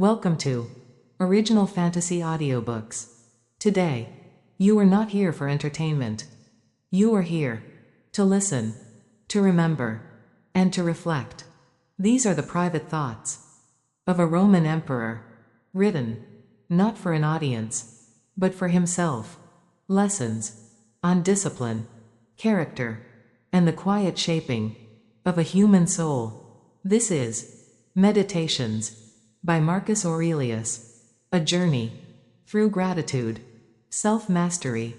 Welcome to Original Fantasy Audiobooks. Today, you are not here for entertainment. You are here to listen, to remember, and to reflect. These are the private thoughts of a Roman emperor, written not for an audience, but for himself. Lessons on discipline, character, and the quiet shaping of a human soul. This is Meditations by Marcus Aurelius, a journey through gratitude, self-mastery,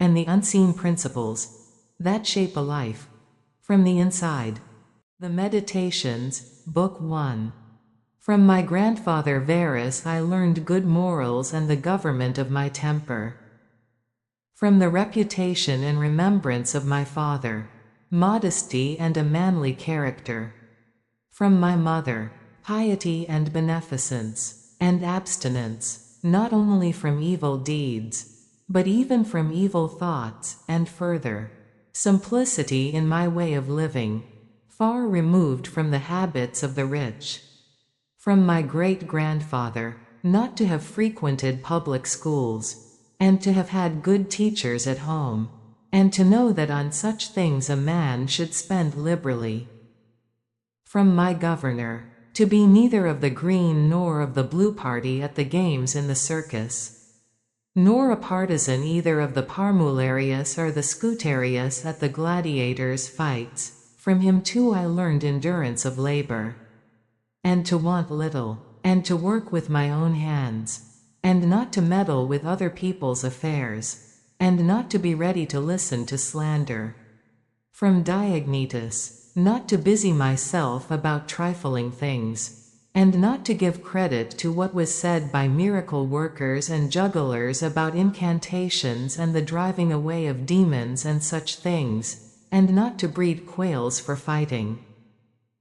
and the unseen principles that shape a life from the inside. The Meditations, Book 1. From my grandfather Varus I learned good morals and the government of my temper. From the reputation and remembrance of my father, modesty and a manly character. From my mother, piety and beneficence, and abstinence, not only from evil deeds, but even from evil thoughts, and further, simplicity in my way of living, far removed from the habits of the rich. From my great-grandfather, not to have frequented public schools, and to have had good teachers at home, and to know that on such things a man should spend liberally. From my governor, to be neither of the green nor of the blue party at the games in the circus, nor a partisan either of the Parmularius or the Scutarius at the gladiators' fights. From him too I learned endurance of labor, and to want little, and to work with my own hands, and not to meddle with other people's affairs, and not to be ready to listen to slander. From Diognetus, not to busy myself about trifling things, and not to give credit to what was said by miracle workers and jugglers about incantations and the driving away of demons and such things, and not to breed quails for fighting,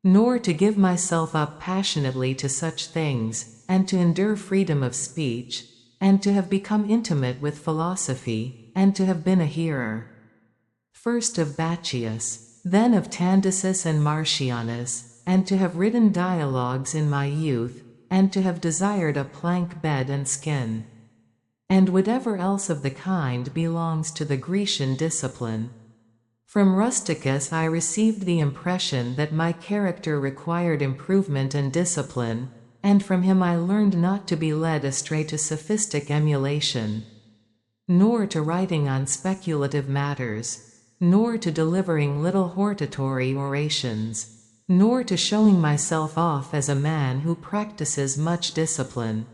nor to give myself up passionately to such things, and to endure freedom of speech, and to have become intimate with philosophy, and to have been a hearer, first of Bacchius, then of Tandisus and Martianus, and to have written dialogues in my youth, and to have desired a plank bed and skin, and whatever else of the kind belongs to the Grecian discipline. From Rusticus I received the impression that my character required improvement and discipline, and from him I learned not to be led astray to sophistic emulation, nor to writing on speculative matters, nor to delivering little hortatory orations, nor to showing myself off as a man who practices much discipline,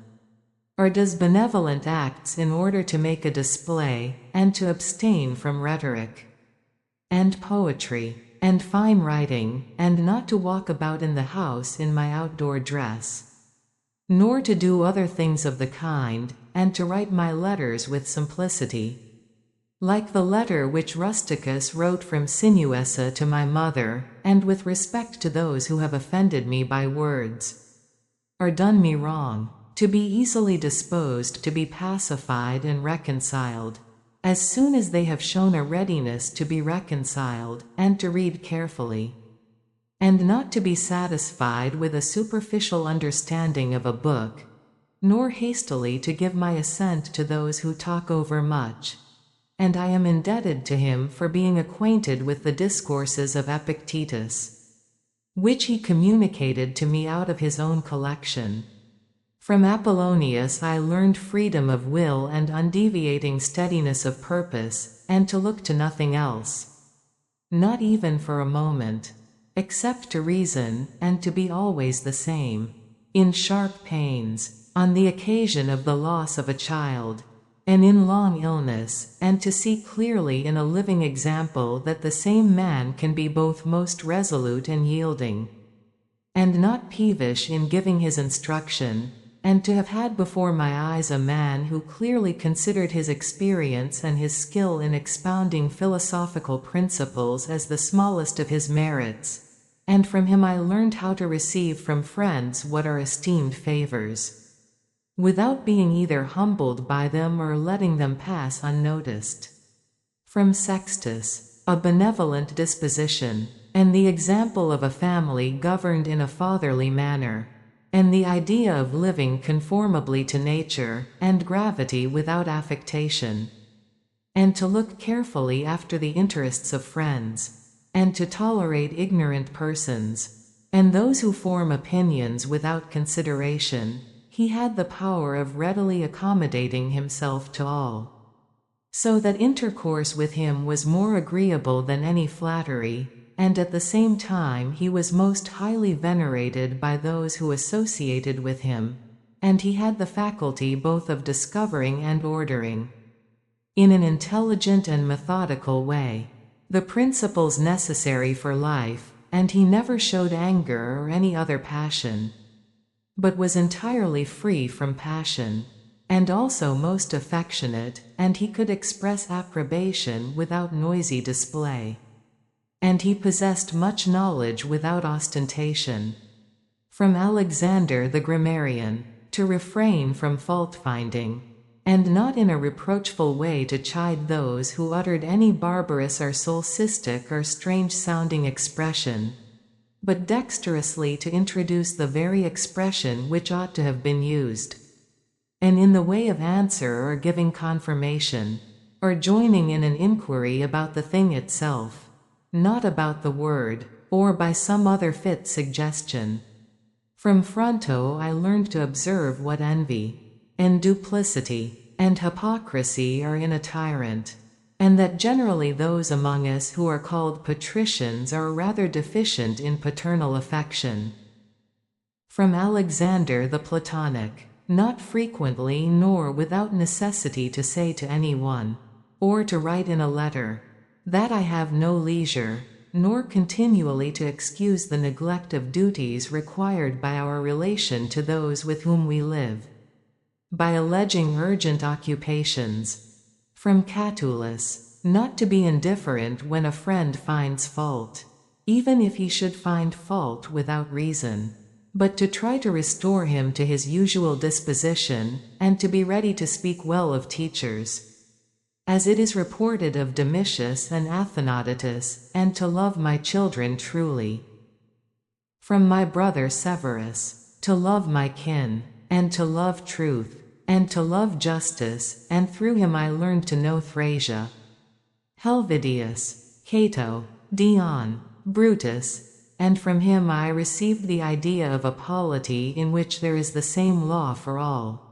or does benevolent acts in order to make a display, and to abstain from rhetoric, and poetry, and fine writing, and not to walk about in the house in my outdoor dress, nor to do other things of the kind, and to write my letters with simplicity, like the letter which Rusticus wrote from Sinuessa to my mother, and with respect to those who have offended me by words, or done me wrong, to be easily disposed to be pacified and reconciled, as soon as they have shown a readiness to be reconciled, and to read carefully, and not to be satisfied with a superficial understanding of a book, nor hastily to give my assent to those who talk over much. And I am indebted to him for being acquainted with the discourses of Epictetus, which he communicated to me out of his own collection. From Apollonius I learned freedom of will and undeviating steadiness of purpose, and to look to nothing else, not even for a moment, except to reason, and to be always the same, in sharp pains, on the occasion of the loss of a child, and in long illness, and to see clearly in a living example that the same man can be both most resolute and yielding, and not peevish in giving his instruction, and to have had before my eyes a man who clearly considered his experience and his skill in expounding philosophical principles as the smallest of his merits, and from him I learned how to receive from friends what are esteemed favors, without being either humbled by them or letting them pass unnoticed. From Sextus, a benevolent disposition, and the example of a family governed in a fatherly manner, and the idea of living conformably to nature, and gravity without affectation, and to look carefully after the interests of friends, and to tolerate ignorant persons, and those who form opinions without consideration. He had the power of readily accommodating himself to all, so that intercourse with him was more agreeable than any flattery, and at the same time he was most highly venerated by those who associated with him, and he had the faculty both of discovering and ordering, in an intelligent and methodical way, the principles necessary for life, and he never showed anger or any other passion, but was entirely free from passion, and also most affectionate, and he could express approbation without noisy display. And he possessed much knowledge without ostentation. From Alexander the grammarian, to refrain from fault-finding, and not in a reproachful way to chide those who uttered any barbarous or solcistic or strange-sounding expression, but dexterously to introduce the very expression which ought to have been used, and in the way of answer or giving confirmation, or joining in an inquiry about the thing itself, not about the word, or by some other fit suggestion. From Fronto I learned to observe what envy, and duplicity, and hypocrisy are in a tyrant, and that generally those among us who are called patricians are rather deficient in paternal affection. From Alexander the Platonic, not frequently nor without necessity to say to any one, or to write in a letter, that I have no leisure, nor continually to excuse the neglect of duties required by our relation to those with whom we live, by alleging urgent occupations. From Catullus, not to be indifferent when a friend finds fault, even if he should find fault without reason, but to try to restore him to his usual disposition, and to be ready to speak well of teachers, as it is reported of Domitius and Athenodotus, and to love my children truly. From my brother Severus, to love my kin, and to love truth, and to love justice, and through him I learned to know Thracia, Helvidius, Cato, Dion, Brutus, and from him I received the idea of a polity in which there is the same law for all.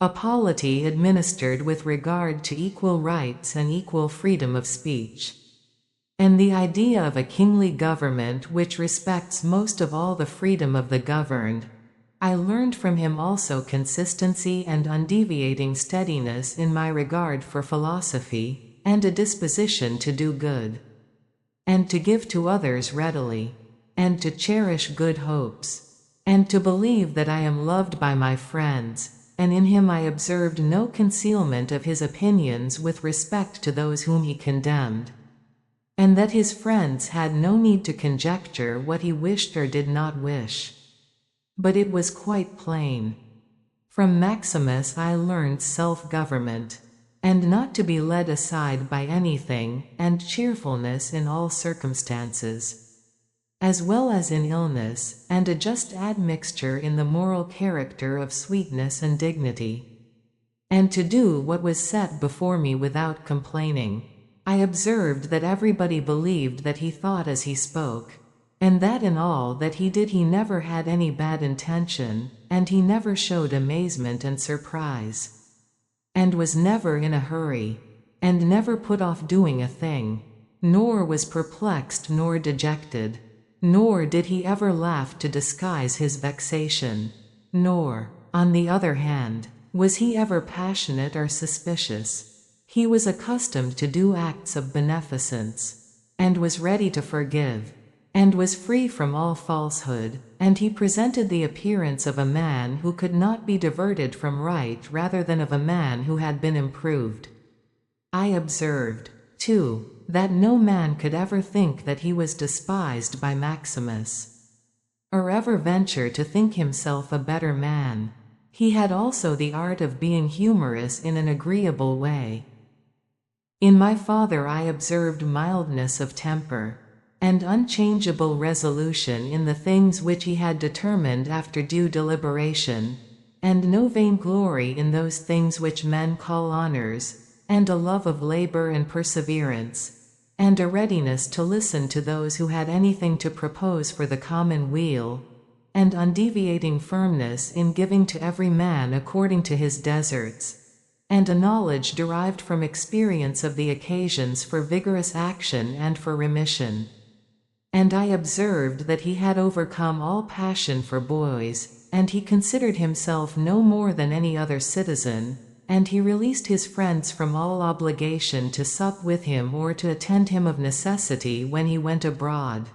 A polity administered with regard to equal rights and equal freedom of speech, and the idea of a kingly government which respects most of all the freedom of the governed. I learned from him also consistency and undeviating steadiness in my regard for philosophy, and a disposition to do good, and to give to others readily, and to cherish good hopes, and to believe that I am loved by my friends. And in him I observed no concealment of his opinions with respect to those whom he condemned, and that his friends had no need to conjecture what he wished or did not wish, but it was quite plain. From Maximus I learned self-government, and not to be led aside by anything, and cheerfulness in all circumstances, as well as in illness, and a just admixture in the moral character of sweetness and dignity, and to do what was set before me without complaining. I observed that everybody believed that he thought as he spoke, and that in all that he did he never had any bad intention, and he never showed amazement and surprise, and was never in a hurry, and never put off doing a thing, nor was perplexed nor dejected, nor did he ever laugh to disguise his vexation, nor, on the other hand, was he ever passionate or suspicious. He was accustomed to do acts of beneficence, and was ready to forgive, and was free from all falsehood, and he presented the appearance of a man who could not be diverted from right rather than of a man who had been improved. I observed, too, that no man could ever think that he was despised by Maximus, or ever venture to think himself a better man. He had also the art of being humorous in an agreeable way. In my father I observed mildness of temper, and unchangeable resolution in the things which he had determined after due deliberation, and no vainglory in those things which men call honors, and a love of labor and perseverance, and a readiness to listen to those who had anything to propose for the common weal, and undeviating firmness in giving to every man according to his deserts, and a knowledge derived from experience of the occasions for vigorous action and for remission. And I observed that he had overcome all passion for boys, and he considered himself no more than any other citizen, and he released his friends from all obligation to sup with him or to attend him of necessity when he went abroad.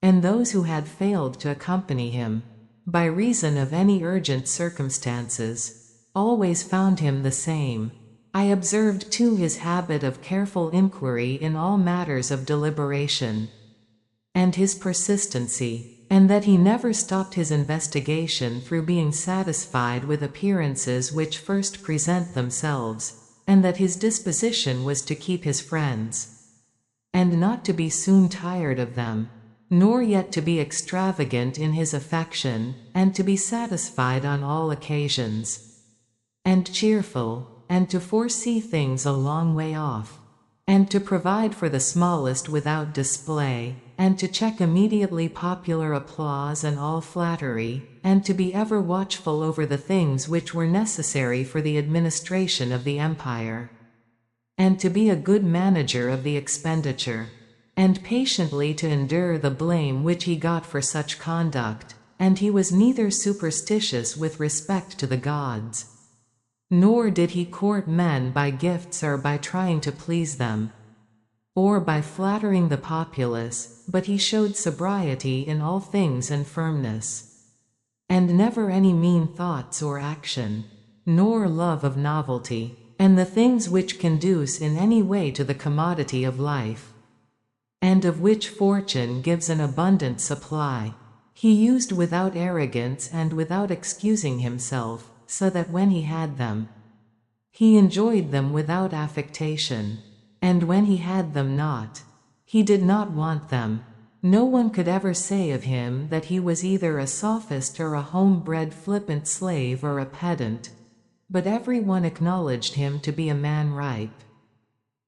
And those who had failed to accompany him, by reason of any urgent circumstances, always found him the same. I observed too his habit of careful inquiry in all matters of deliberation, and his persistency, and that he never stopped his investigation through being satisfied with appearances which first present themselves, and that his disposition was to keep his friends, and not to be soon tired of them, nor yet to be extravagant in his affection, and to be satisfied on all occasions, and cheerful, and to foresee things a long way off, and to provide for the smallest without display, and to check immediately popular applause and all flattery, and to be ever watchful over the things which were necessary for the administration of the empire, and to be a good manager of the expenditure, and patiently to endure the blame which he got for such conduct, and he was neither superstitious with respect to the gods, nor did he court men by gifts or by trying to please them, or by flattering the populace, but he showed sobriety in all things and firmness, and never any mean thoughts or action, nor love of novelty, and the things which conduce in any way to the commodity of life, and of which fortune gives an abundant supply. He used without arrogance and without excusing himself, so that when he had them, he enjoyed them without affectation, and when he had them not, he did not want them. No one could ever say of him that he was either a sophist or a home-bred flippant slave or a pedant, but every one acknowledged him to be a man ripe,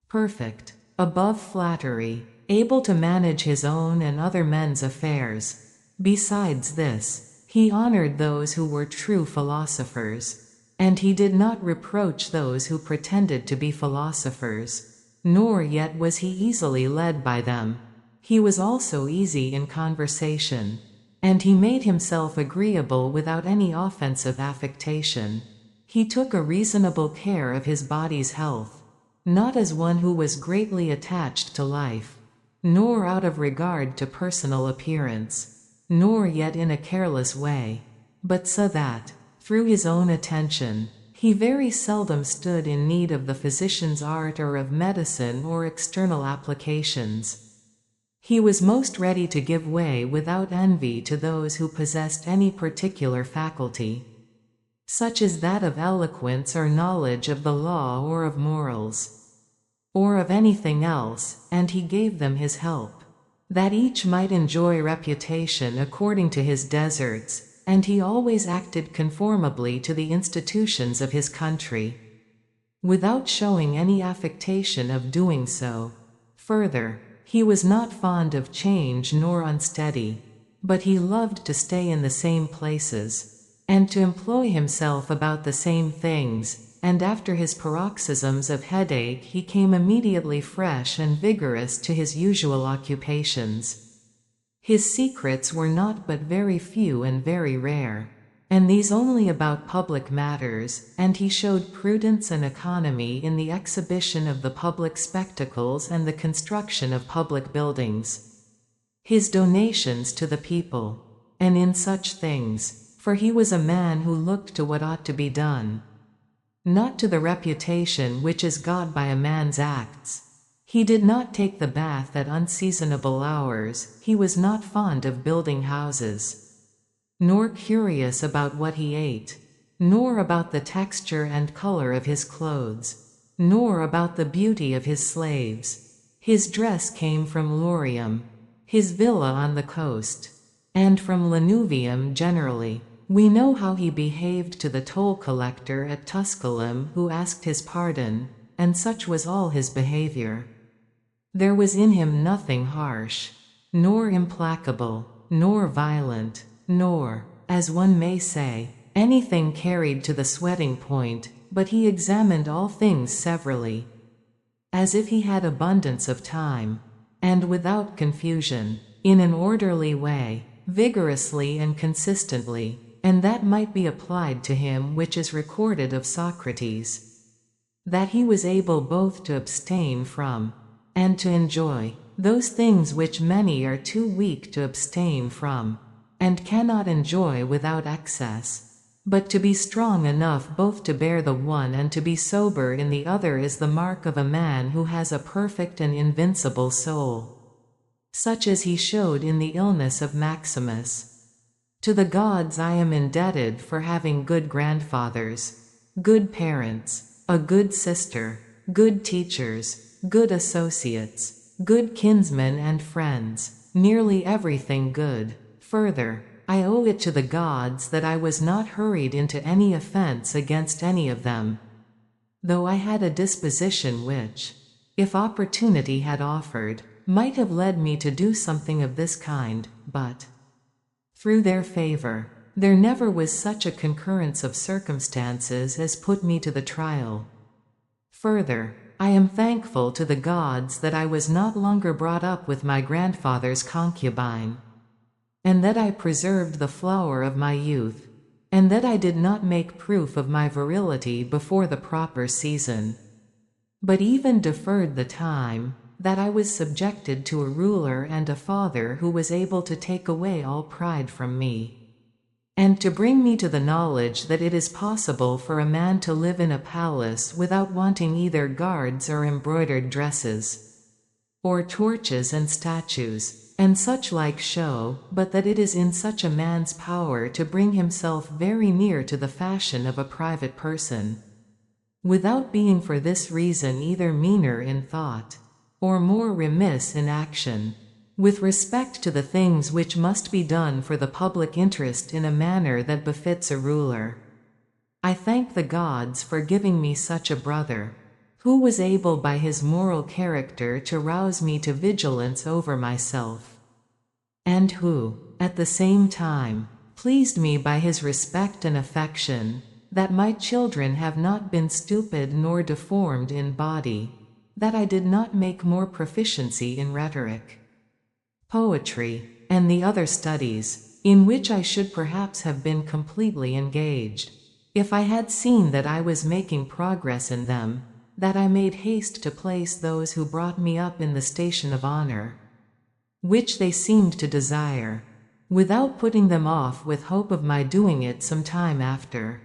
perfect, above flattery, able to manage his own and other men's affairs. Besides this, he honored those who were true philosophers, and he did not reproach those who pretended to be philosophers, nor yet was he easily led by them. He was also easy in conversation, and he made himself agreeable without any offensive affectation. He took a reasonable care of his body's health, not as one who was greatly attached to life, nor out of regard to personal appearance, nor yet in a careless way, but so that, through his own attention, he very seldom stood in need of the physician's art or of medicine or external applications. He was most ready to give way without envy to those who possessed any particular faculty, such as that of eloquence or knowledge of the law or of morals, or of anything else, and he gave them his help, that each might enjoy reputation according to his deserts, and he always acted conformably to the institutions of his country, without showing any affectation of doing so. Further, he was not fond of change nor unsteady, but he loved to stay in the same places, and to employ himself about the same things, and after his paroxysms of headache he came immediately fresh and vigorous to his usual occupations. His secrets were not but very few and very rare, and these only about public matters, and he showed prudence and economy in the exhibition of the public spectacles and the construction of public buildings, his donations to the people, and in such things, for he was a man who looked to what ought to be done, not to the reputation which is got by a man's acts. He did not take the bath at unseasonable hours, he was not fond of building houses, nor curious about what he ate, nor about the texture and color of his clothes, nor about the beauty of his slaves. His dress came from Lorium, his villa on the coast, and from Lanuvium generally. We know how he behaved to the toll collector at Tusculum who asked his pardon, and such was all his behavior. There was in him nothing harsh, nor implacable, nor violent, nor, as one may say, anything carried to the sweating point, but he examined all things severally, as if he had abundance of time, and without confusion, in an orderly way, vigorously and consistently, and that might be applied to him which is recorded of Socrates, that he was able both to abstain from, and to enjoy, those things which many are too weak to abstain from, and cannot enjoy without excess, but to be strong enough both to bear the one and to be sober in the other is the mark of a man who has a perfect and invincible soul, such as he showed in the illness of Maximus. To the gods I am indebted for having good grandfathers, good parents, a good sister, good teachers, good associates, good kinsmen and friends, nearly everything good. Further, I owe it to the gods that I was not hurried into any offense against any of them, though I had a disposition which, if opportunity had offered, might have led me to do something of this kind, but through their favor, there never was such a concurrence of circumstances as put me to the trial. Further, I am thankful to the gods that I was not longer brought up with my grandfather's concubine, and that I preserved the flower of my youth, and that I did not make proof of my virility before the proper season, but even deferred the time that I was subjected to a ruler and a father who was able to take away all pride from me, and to bring me to the knowledge that it is possible for a man to live in a palace without wanting either guards or embroidered dresses, or torches and statues, and such like show, but that it is in such a man's power to bring himself very near to the fashion of a private person, without being for this reason either meaner in thought, or more remiss in action, with respect to the things which must be done for the public interest in a manner that befits a ruler. I thank the gods for giving me such a brother, who was able by his moral character to rouse me to vigilance over myself, and who, at the same time, pleased me by his respect and affection, that my children have not been stupid nor deformed in body, that I did not make more proficiency in rhetoric, poetry, and the other studies, in which I should perhaps have been completely engaged, if I had seen that I was making progress in them, that I made haste to place those who brought me up in the station of honor, which they seemed to desire, without putting them off with hope of my doing it some time after,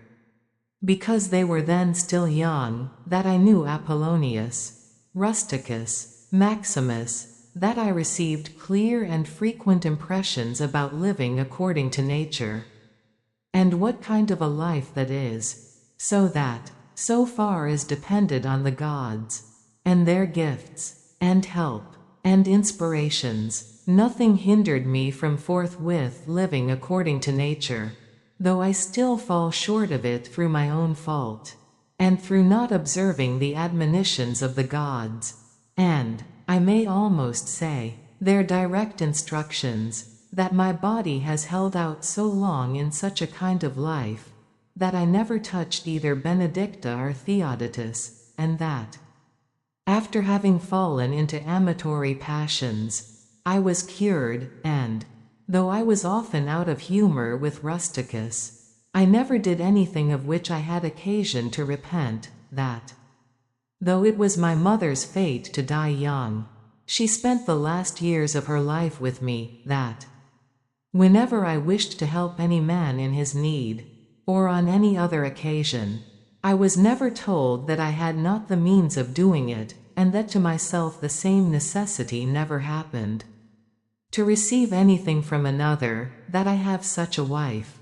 because they were then still young, that I knew Apollonius, Rusticus, Maximus, that I received clear and frequent impressions about living according to nature, and what kind of a life that is, so that, so far as depended on the gods, and their gifts, and help, and inspirations, nothing hindered me from forthwith living according to nature, though I still fall short of it through my own fault, and through not observing the admonitions of the gods, and, I may almost say, their direct instructions, that my body has held out so long in such a kind of life, that I never touched either Benedicta or Theodotus, and that, after having fallen into amatory passions, I was cured, and, though I was often out of humor with Rusticus, I never did anything of which I had occasion to repent, that, though it was my mother's fate to die young, she spent the last years of her life with me, that, whenever I wished to help any man in his need, or on any other occasion, I was never told that I had not the means of doing it, and that to myself the same necessity never happened, to receive anything from another, that I have such a wife,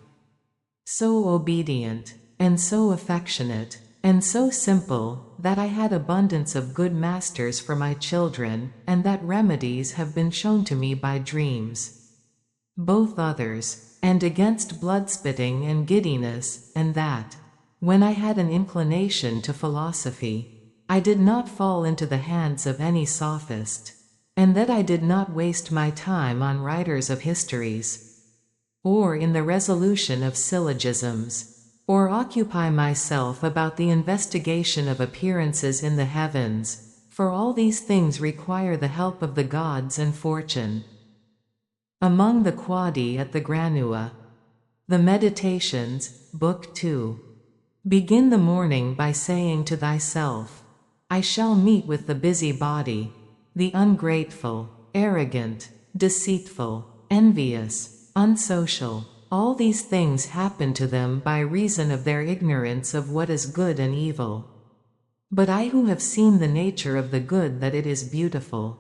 so obedient, and so affectionate, and so simple, that I had abundance of good masters for my children, and that remedies have been shown to me by dreams. Both others, and against bloodspitting and giddiness, and that, when I had an inclination to philosophy, I did not fall into the hands of any sophist, and that I did not waste my time on writers of histories, or in the resolution of syllogisms, or occupy myself about the investigation of appearances in the heavens, for all these things require the help of the gods and fortune. Among the Quadi at the Granua. The Meditations, Book 2. Begin the morning by saying to thyself, I shall meet with the busy body, the ungrateful, arrogant, deceitful, envious, unsocial. All these things happen to them by reason of their ignorance of what is good and evil. But I who have seen the nature of the good that it is beautiful,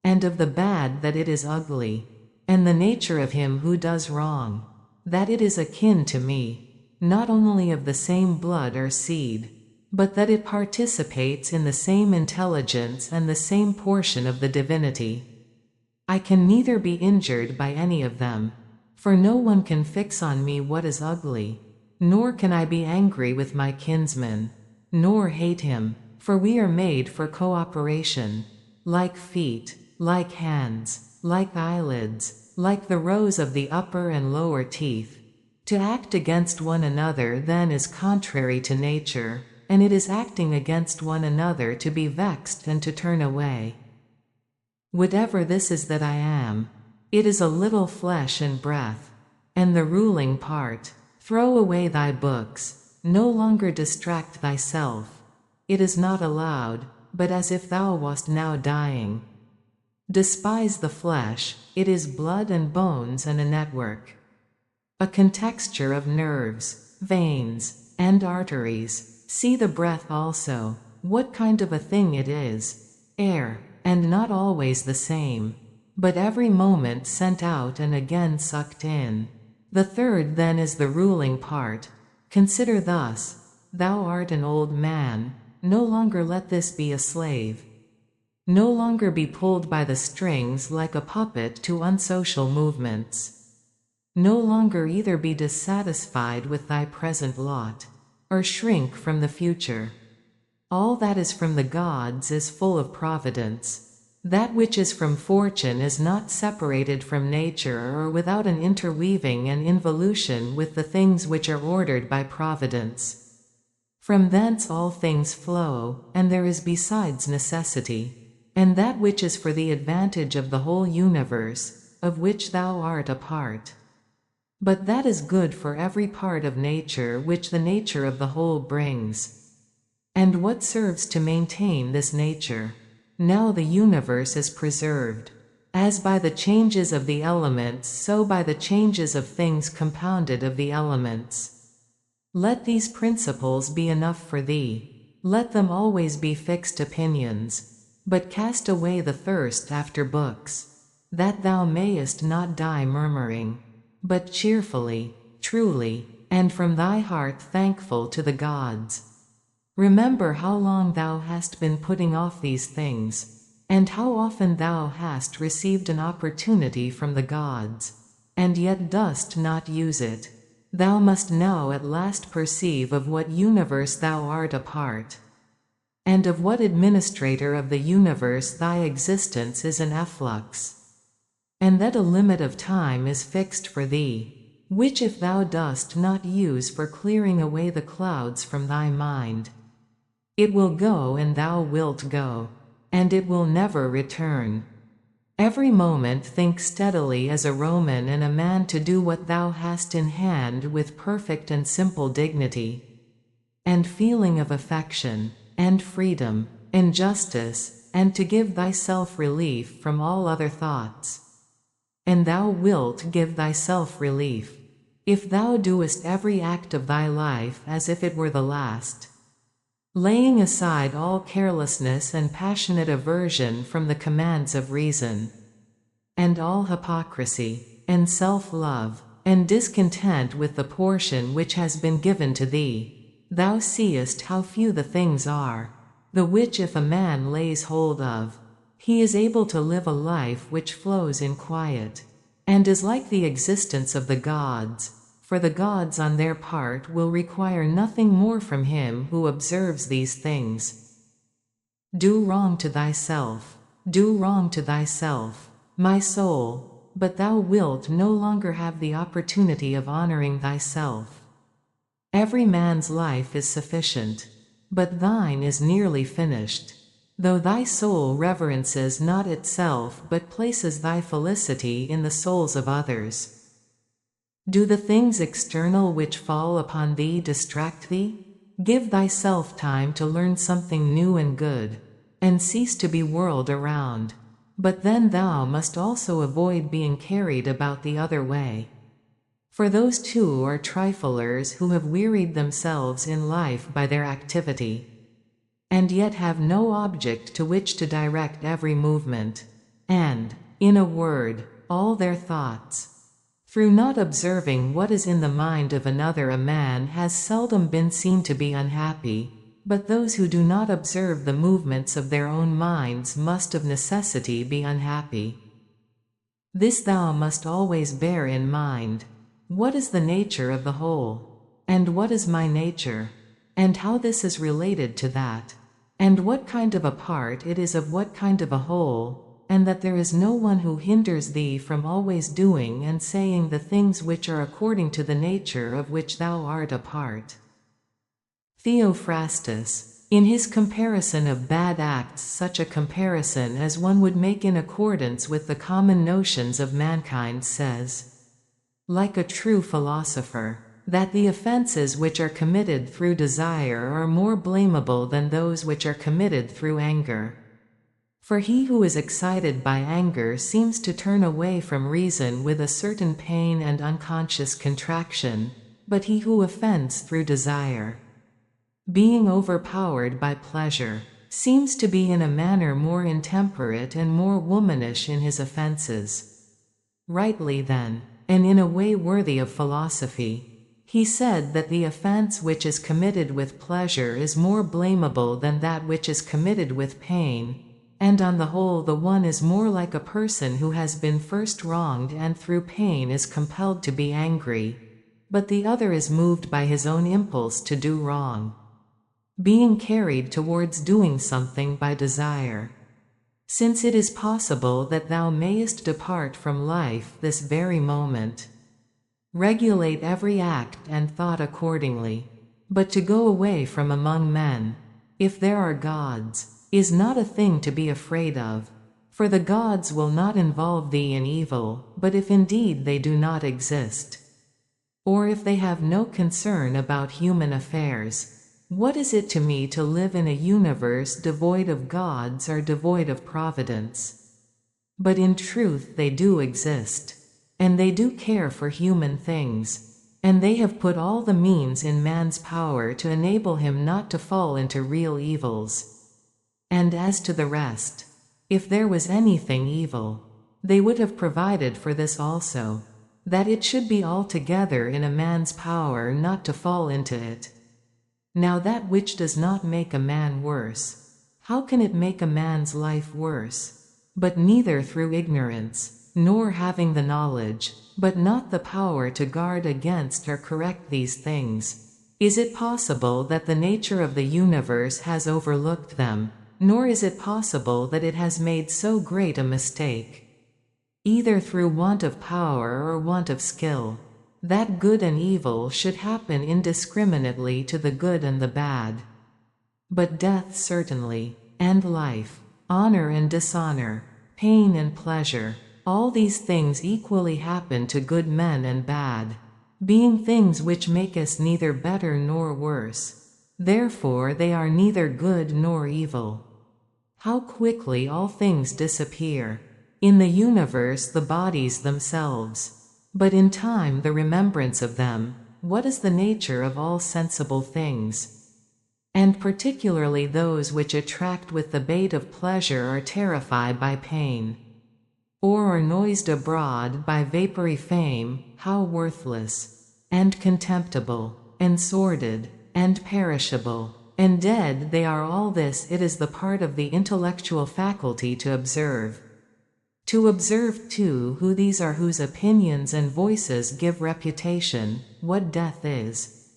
and of the bad that it is ugly, and the nature of him who does wrong, that it is akin to me, not only of the same blood or seed, but that it participates in the same intelligence and the same portion of the divinity. I can neither be injured by any of them, for no one can fix on me what is ugly, nor can I be angry with my kinsman, nor hate him, for we are made for cooperation, like feet, like hands, like eyelids, like the rows of the upper and lower teeth. To act against one another then is contrary to nature, and it is acting against one another to be vexed and to turn away. Whatever this is that I am, it is a little flesh and breath, and the ruling part. Throw away thy books, no longer distract thyself. It is not allowed, but as if thou wast now dying. Despise the flesh, it is blood and bones and a network, a contexture of nerves, veins, and arteries. See the breath also, what kind of a thing it is, air, and not always the same, but every moment sent out and again sucked in. The third then is the ruling part. Consider thus, thou art an old man, no longer let this be a slave. No longer be pulled by the strings like a puppet to unsocial movements. No longer either be dissatisfied with thy present lot, or shrink from the future. All that is from the gods is full of providence. That which is from fortune is not separated from nature or without an interweaving and involution with the things which are ordered by providence. From thence all things flow, and there is besides necessity. And that which is for the advantage of the whole universe, of which thou art a part. But that is good for every part of nature which the nature of the whole brings. And what serves to maintain this nature? Now the universe is preserved, as by the changes of the elements so by the changes of things compounded of the elements. Let these principles be enough for thee, let them always be fixed opinions. But cast away the thirst after books, that thou mayest not die murmuring, but cheerfully, truly, and from thy heart thankful to the gods. Remember how long thou hast been putting off these things, and how often thou hast received an opportunity from the gods, and yet dost not use it. Thou must now at last perceive of what universe thou art a part, and of what administrator of the universe thy existence is an efflux, and that a limit of time is fixed for thee, which if thou dost not use for clearing away the clouds from thy mind, it will go and thou wilt go, and it will never return. Every moment think steadily as a Roman and a man to do what thou hast in hand with perfect and simple dignity, and feeling of affection, and freedom, and justice, and to give thyself relief from all other thoughts. And thou wilt give thyself relief, if thou doest every act of thy life as if it were the last, laying aside all carelessness and passionate aversion from the commands of reason, and all hypocrisy, and self-love, and discontent with the portion which has been given to thee. thou seest how few the things are, the which if a man lays hold of, he is able to live a life which flows in quiet, and is like the existence of the gods, for the gods on their part will require nothing more from him who observes these things. Do wrong to thyself, do wrong to thyself, my soul, but thou wilt no longer have the opportunity of honoring thyself. Every man's life is sufficient, but thine is nearly finished, though thy soul reverences not itself but places thy felicity in the souls of others. Do the things external which fall upon thee distract thee? Give thyself time to learn something new and good, and cease to be whirled around, but then thou must also avoid being carried about the other way. For those too are triflers who have wearied themselves in life by their activity, and yet have no object to which to direct every movement, and, in a word, all their thoughts. Through not observing what is in the mind of another, a man has seldom been seen to be unhappy, but those who do not observe the movements of their own minds must of necessity be unhappy. This thou must always bear in mind. What is the nature of the whole? And what is my nature? And how this is related to that? And what kind of a part it is of what kind of a whole? And that there is no one who hinders thee from always doing and saying the things which are according to the nature of which thou art a part. Theophrastus, in his comparison of bad acts, such a comparison as one would make in accordance with the common notions of mankind, says, like a true philosopher, that the offenses which are committed through desire are more blamable than those which are committed through anger. For he who is excited by anger seems to turn away from reason with a certain pain and unconscious contraction, but he who offends through desire, being overpowered by pleasure, seems to be in a manner more intemperate and more womanish in his offenses. Rightly then, and in a way worthy of philosophy, he said that the offense which is committed with pleasure is more blamable than that which is committed with pain, and on the whole the one is more like a person who has been first wronged and through pain is compelled to be angry, but the other is moved by his own impulse to do wrong, being carried towards doing something by desire. Since it is possible that thou mayest depart from life this very moment, regulate every act and thought accordingly. But to go away from among men, if there are gods, is not a thing to be afraid of, for the gods will not involve thee in evil, but if indeed they do not exist, or if they have no concern about human affairs. What is it to me to live in a universe devoid of gods or devoid of providence? But in truth they do exist, and they do care for human things, and they have put all the means in man's power to enable him not to fall into real evils. And as to the rest, if there was anything evil, they would have provided for this also, that it should be altogether in a man's power not to fall into it. Now that which does not make a man worse, how can it make a man's life worse? But neither through ignorance, nor having the knowledge, but not the power to guard against or correct these things, is it possible that the nature of the universe has overlooked them, nor is it possible that it has made so great a mistake, either through want of power or want of skill, that good and evil should happen indiscriminately to the good and the bad. But death certainly, and life, honor and dishonor, pain and pleasure, all these things equally happen to good men and bad, being things which make us neither better nor worse. Therefore they are neither good nor evil. How quickly all things disappear! In the universe the bodies themselves, but in time the remembrance of them. What is the nature of all sensible things? And particularly those which attract with the bait of pleasure are terrified by pain, or are noised abroad by vapory fame, how worthless, and contemptible, and sordid, and perishable, and dead they are all this. It is the part of the intellectual faculty to observe. To observe too who these are whose opinions and voices give reputation, what death is.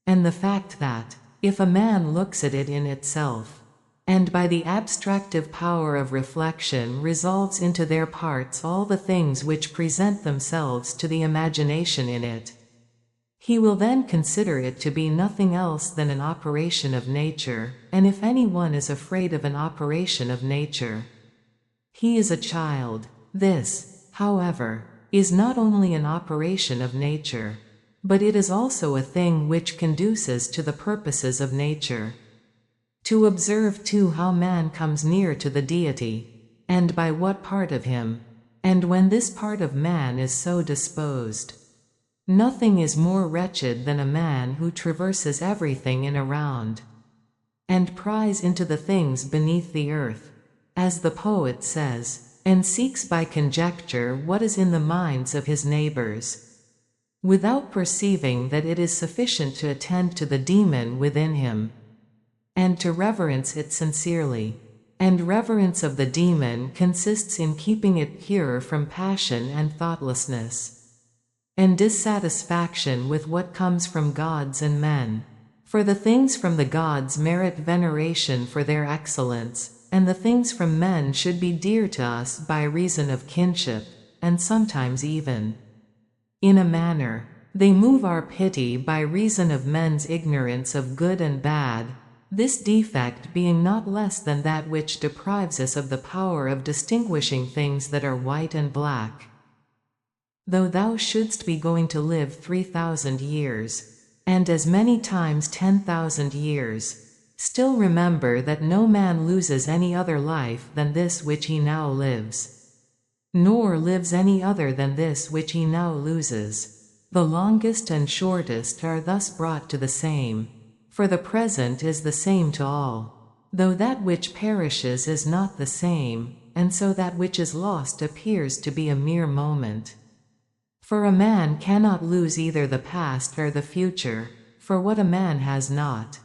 And the fact that, if a man looks at it in itself, and by the abstractive power of reflection resolves into their parts all the things which present themselves to the imagination in it, he will then consider it to be nothing else than an operation of nature. And if any one is afraid of an operation of nature, he is a child. This, however, is not only an operation of nature, but it is also a thing which conduces to the purposes of nature. To observe too how man comes near to the deity, and by what part of him, and when this part of man is so disposed. Nothing is more wretched than a man who traverses everything in a round, and pries into the things beneath the earth, as the poet says, and seeks by conjecture what is in the minds of his neighbors, without perceiving that it is sufficient to attend to the demon within him, and to reverence it sincerely. And reverence of the demon consists in keeping it pure from passion and thoughtlessness, and dissatisfaction with what comes from gods and men. For the things from the gods merit veneration for their excellence, and the things from men should be dear to us by reason of kinship, and sometimes even, in a manner, they move our pity by reason of men's ignorance of good and bad, this defect being not less than that which deprives us of the power of distinguishing things that are white and black. Though thou shouldst be going to live 3,000 years, and as many times 10,000 years, still remember that no man loses any other life than this which he now lives, nor lives any other than this which he now loses. The longest and shortest are thus brought to the same, for the present is the same to all, though that which perishes is not the same, and so that which is lost appears to be a mere moment. For a man cannot lose either the past or the future, for what a man has not,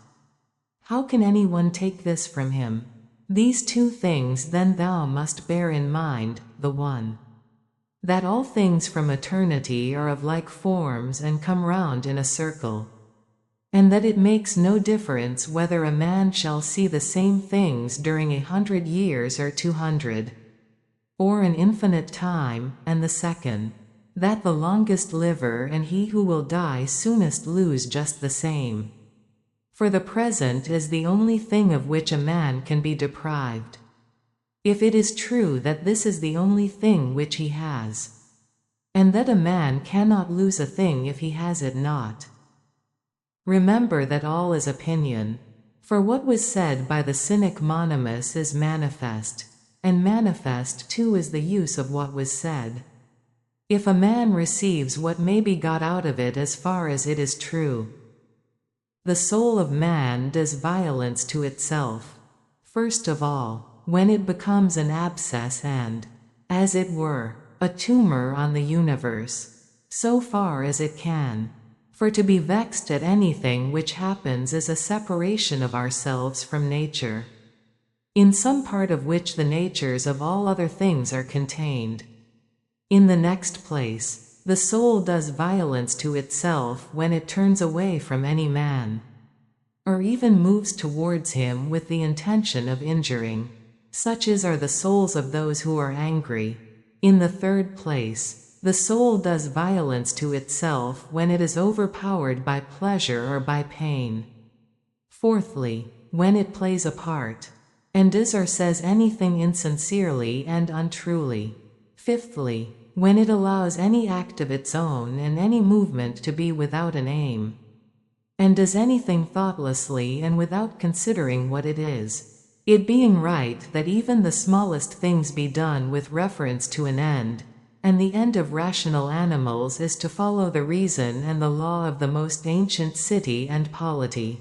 how can anyone take this from him? These two things then thou must bear in mind, the one, that all things from eternity are of like forms and come round in a circle, and that it makes no difference whether a man shall see the same things during 100 years or 200, or an infinite time. And the second, that the longest liver and he who will die soonest lose just the same. For the present is the only thing of which a man can be deprived, if it is true that this is the only thing which he has, and that a man cannot lose a thing if he has it not. Remember that all is opinion, for what was said by the cynic Monimus is manifest, and manifest too is the use of what was said. If a man receives what may be got out of it as far as it is true, the soul of man does violence to itself, first of all, when it becomes an abscess and, as it were, a tumor on the universe, so far as it can. For to be vexed at anything which happens is a separation of ourselves from nature, in some part of which the natures of all other things are contained. In the next place, the soul does violence to itself when it turns away from any man, or even moves towards him with the intention of injuring. Such are the souls of those who are angry. In the third place, the soul does violence to itself when it is overpowered by pleasure or by pain. Fourthly, when it plays a part, and does or says anything insincerely and untruly. Fifthly, when it allows any act of its own and any movement to be without an aim, and does anything thoughtlessly and without considering what it is, it being right that even the smallest things be done with reference to an end, and the end of rational animals is to follow the reason and the law of the most ancient city and polity.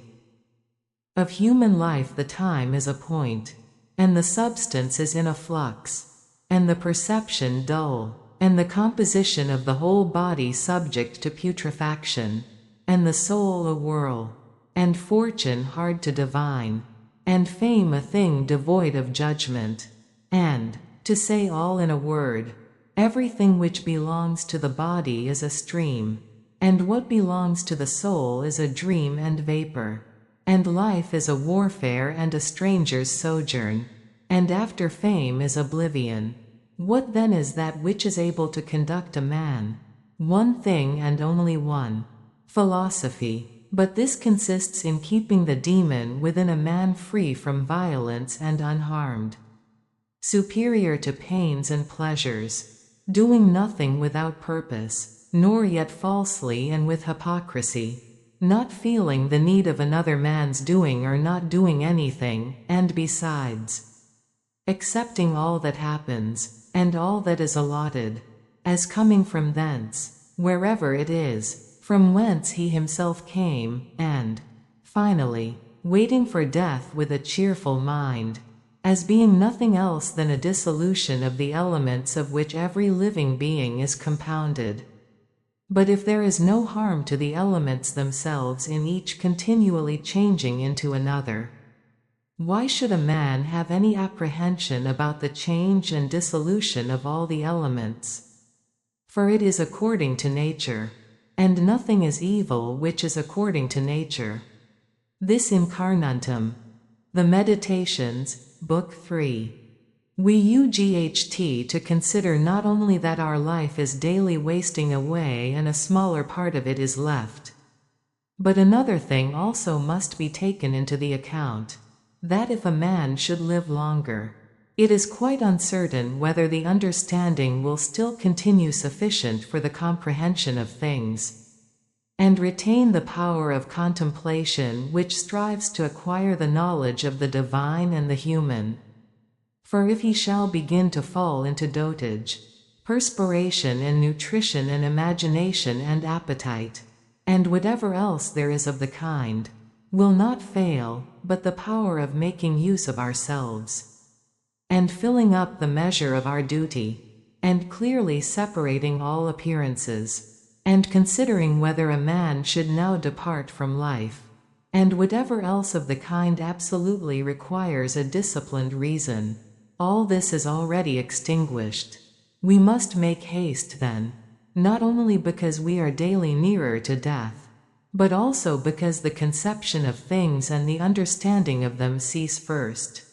Of human life the time is a point, and the substance is in a flux, and the perception dull, and the composition of the whole body subject to putrefaction, and the soul a whirl, and fortune hard to divine, and fame a thing devoid of judgment, and, to say all in a word, everything which belongs to the body is a stream, and what belongs to the soul is a dream and vapor, and life is a warfare and a stranger's sojourn, and after fame is oblivion. What then is that which is able to conduct a man? One thing and only one: philosophy. But this consists in keeping the demon within a man free from violence and unharmed, superior to pains and pleasures, doing nothing without purpose, nor yet falsely and with hypocrisy, not feeling the need of another man's doing or not doing anything, and besides, accepting all that happens, and all that is allotted, as coming from thence, wherever it is, from whence he himself came, and, finally, waiting for death with a cheerful mind, as being nothing else than a dissolution of the elements of which every living being is compounded. But if there is no harm to the elements themselves in each continually changing into another, why should a man have any apprehension about the change and dissolution of all the elements? For it is according to nature, and nothing is evil which is according to nature. This Incarnatum. The Meditations, Book 3. We UGHT to consider not only that our life is daily wasting away and a smaller part of it is left, but another thing also must be taken into the account, that if a man should live longer, it is quite uncertain whether the understanding will still continue sufficient for the comprehension of things, and retain the power of contemplation which strives to acquire the knowledge of the divine and the human. For if he shall begin to fall into dotage, perspiration and nutrition and imagination and appetite, and whatever else there is of the kind, will not fail, but the power of making use of ourselves, and filling up the measure of our duty, and clearly separating all appearances, and considering whether a man should now depart from life, and whatever else of the kind absolutely requires a disciplined reason, all this is already extinguished. We must make haste then, not only because we are daily nearer to death, but also because the conception of things and the understanding of them cease first.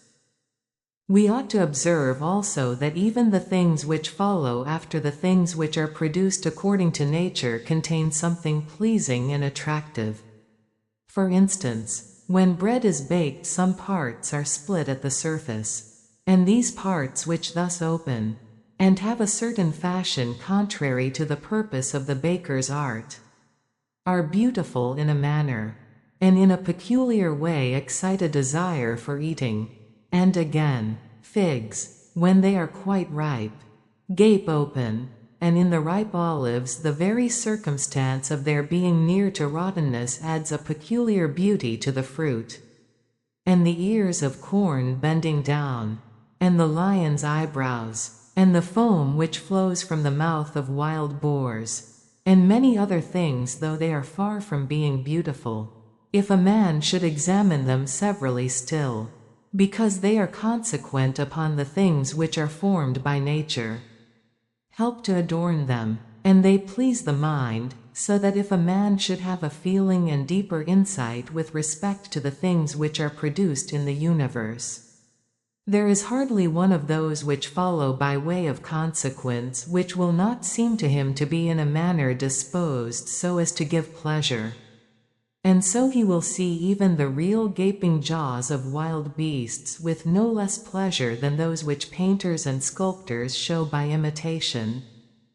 We ought to observe also that even the things which follow after the things which are produced according to nature contain something pleasing and attractive. For instance, when bread is baked, some parts are split at the surface, and these parts which thus open, and have a certain fashion contrary to the purpose of the baker's art, are beautiful in a manner, and in a peculiar way excite a desire for eating. And again, figs, when they are quite ripe, gape open, and in the ripe olives the very circumstance of their being near to rottenness adds a peculiar beauty to the fruit. And the ears of corn bending down, and the lion's eyebrows, and the foam which flows from the mouth of wild boars, and many other things, though they are far from being beautiful, if a man should examine them severally still, because they are consequent upon the things which are formed by nature, help to adorn them, and they please the mind, so that if a man should have a feeling and deeper insight with respect to the things which are produced in the universe, there is hardly one of those which follow by way of consequence which will not seem to him to be in a manner disposed so as to give pleasure. And so he will see even the real gaping jaws of wild beasts with no less pleasure than those which painters and sculptors show by imitation,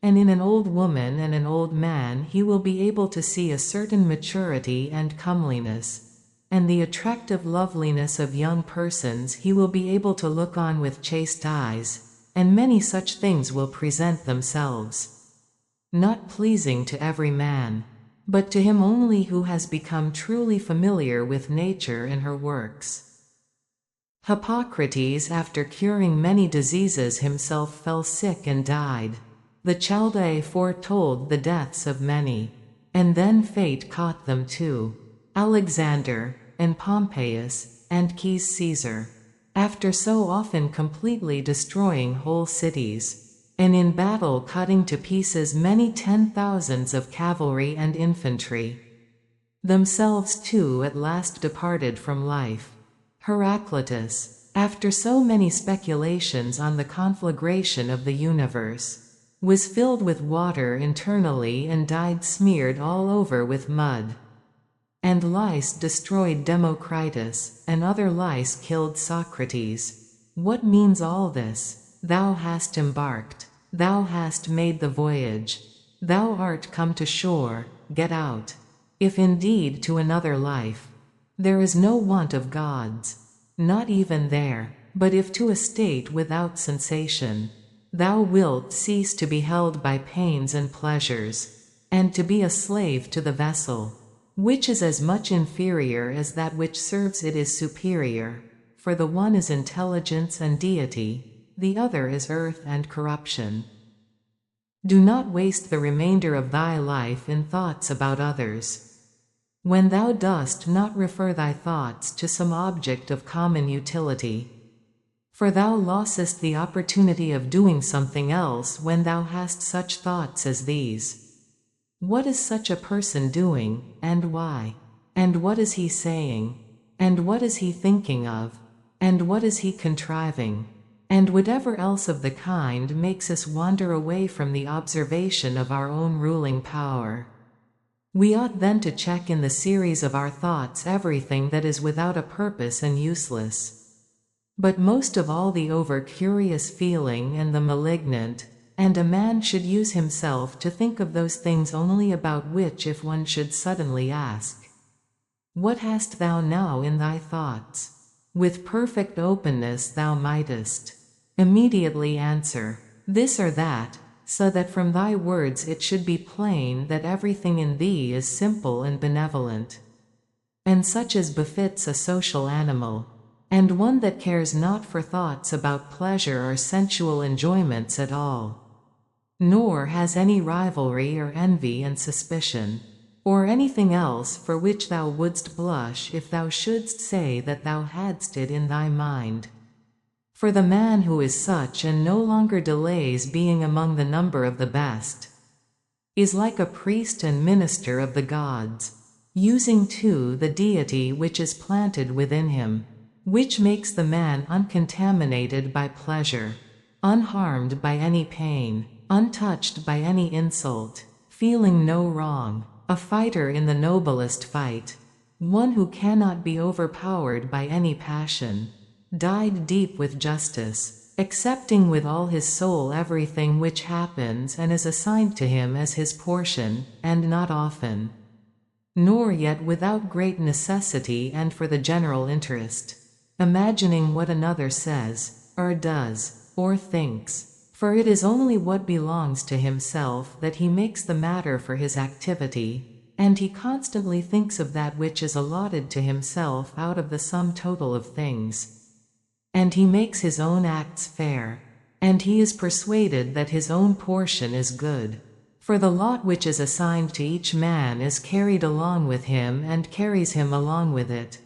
and in an old woman and an old man he will be able to see a certain maturity and comeliness, and the attractive loveliness of young persons he will be able to look on with chaste eyes, and many such things will present themselves, not pleasing to every man, but to him only who has become truly familiar with nature and her works. Hippocrates, after curing many diseases himself, fell sick and died. The Chaldee foretold the deaths of many, and then fate caught them too. Alexander, and Pompeius, and Caius Caesar, after so often completely destroying whole cities, and in battle cutting to pieces many 10,000s of cavalry and infantry, themselves too at last departed from life. Heraclitus, after so many speculations on the conflagration of the universe, was filled with water internally and died smeared all over with mud. And lice destroyed Democritus, and other lice killed Socrates. What means all this? Thou hast embarked. Thou hast made the voyage. Thou art come to shore, get out. If indeed to another life, there is no want of gods, not even there, but if to a state without sensation, thou wilt cease to be held by pains and pleasures, and to be a slave to the vessel, which is as much inferior as that which serves it is superior, for the one is intelligence and deity, the other is earth and corruption. Do not waste the remainder of thy life in thoughts about others, when thou dost not refer thy thoughts to some object of common utility. For thou lostest the opportunity of doing something else when thou hast such thoughts as these. What is such a person doing, and why? And what is he saying? And what is he thinking of? And what is he contriving? And whatever else of the kind makes us wander away from the observation of our own ruling power. We ought then to check in the series of our thoughts everything that is without a purpose and useless. But most of all the over-curious feeling and the malignant, and a man should use himself to think of those things only about which if one should suddenly ask, "What hast thou now in thy thoughts?" with perfect openness thou mightest immediately answer, "This or that," so that from thy words it should be plain that everything in thee is simple and benevolent, and such as befits a social animal, and one that cares not for thoughts about pleasure or sensual enjoyments at all, nor has any rivalry or envy and suspicion, or anything else for which thou wouldst blush if thou shouldst say that thou hadst it in thy mind. For the man who is such and no longer delays being among the number of the best, is like a priest and minister of the gods, using too the deity which is planted within him, which makes the man uncontaminated by pleasure, unharmed by any pain, untouched by any insult, feeling no wrong, a fighter in the noblest fight, one who cannot be overpowered by any passion, dyed deep with justice, accepting with all his soul everything which happens and is assigned to him as his portion, and not often, nor yet without great necessity and for the general interest, imagining what another says, or does, or thinks, for it is only what belongs to himself that he makes the matter for his activity, and he constantly thinks of that which is allotted to himself out of the sum total of things. And he makes his own acts fair, and he is persuaded that his own portion is good. For the lot which is assigned to each man is carried along with him and carries him along with it.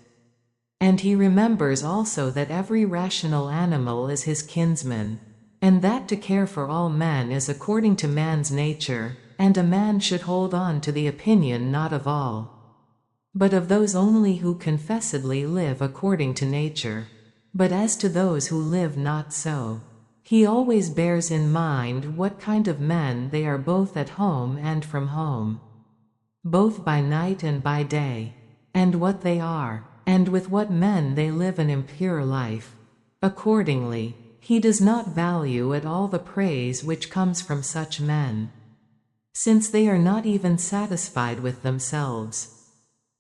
And he remembers also that every rational animal is his kinsman, and that to care for all men is according to man's nature, and a man should hold on to the opinion not of all, but of those only who confessedly live according to nature. But as to those who live not so, he always bears in mind what kind of men they are both at home and from home, both by night and by day, and what they are, and with what men they live an impure life. Accordingly, he does not value at all the praise which comes from such men, since they are not even satisfied with themselves.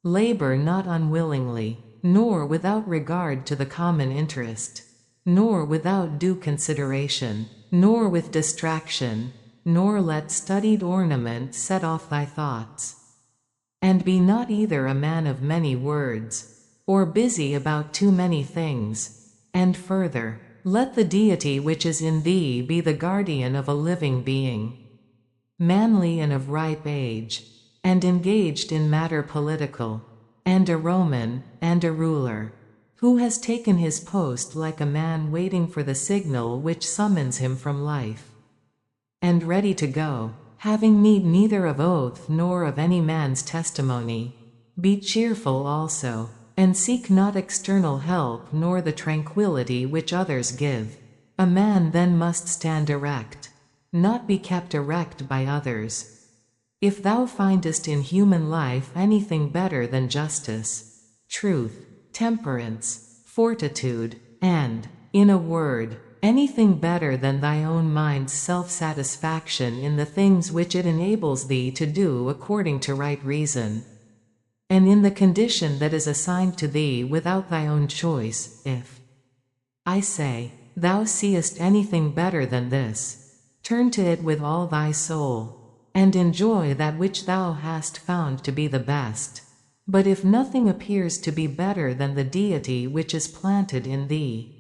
Labor not unwillingly, nor without regard to the common interest, nor without due consideration, nor with distraction, nor let studied ornament set off thy thoughts. And be not either a man of many words, or busy about too many things, and further, let the deity which is in thee be the guardian of a living being, manly and of ripe age, and engaged in matter political, and a Roman, and a ruler, who has taken his post like a man waiting for the signal which summons him from life, and ready to go, having need neither of oath nor of any man's testimony. Be cheerful also, and seek not external help nor the tranquillity which others give. A man then must stand erect, not be kept erect by others. If thou findest in human life anything better than justice, truth, temperance, fortitude, and, in a word, anything better than thy own mind's self-satisfaction in the things which it enables thee to do according to right reason, and in the condition that is assigned to thee without thy own choice, if, I say, thou seest anything better than this, turn to it with all thy soul, and enjoy that which thou hast found to be the best. But if nothing appears to be better than the deity which is planted in thee,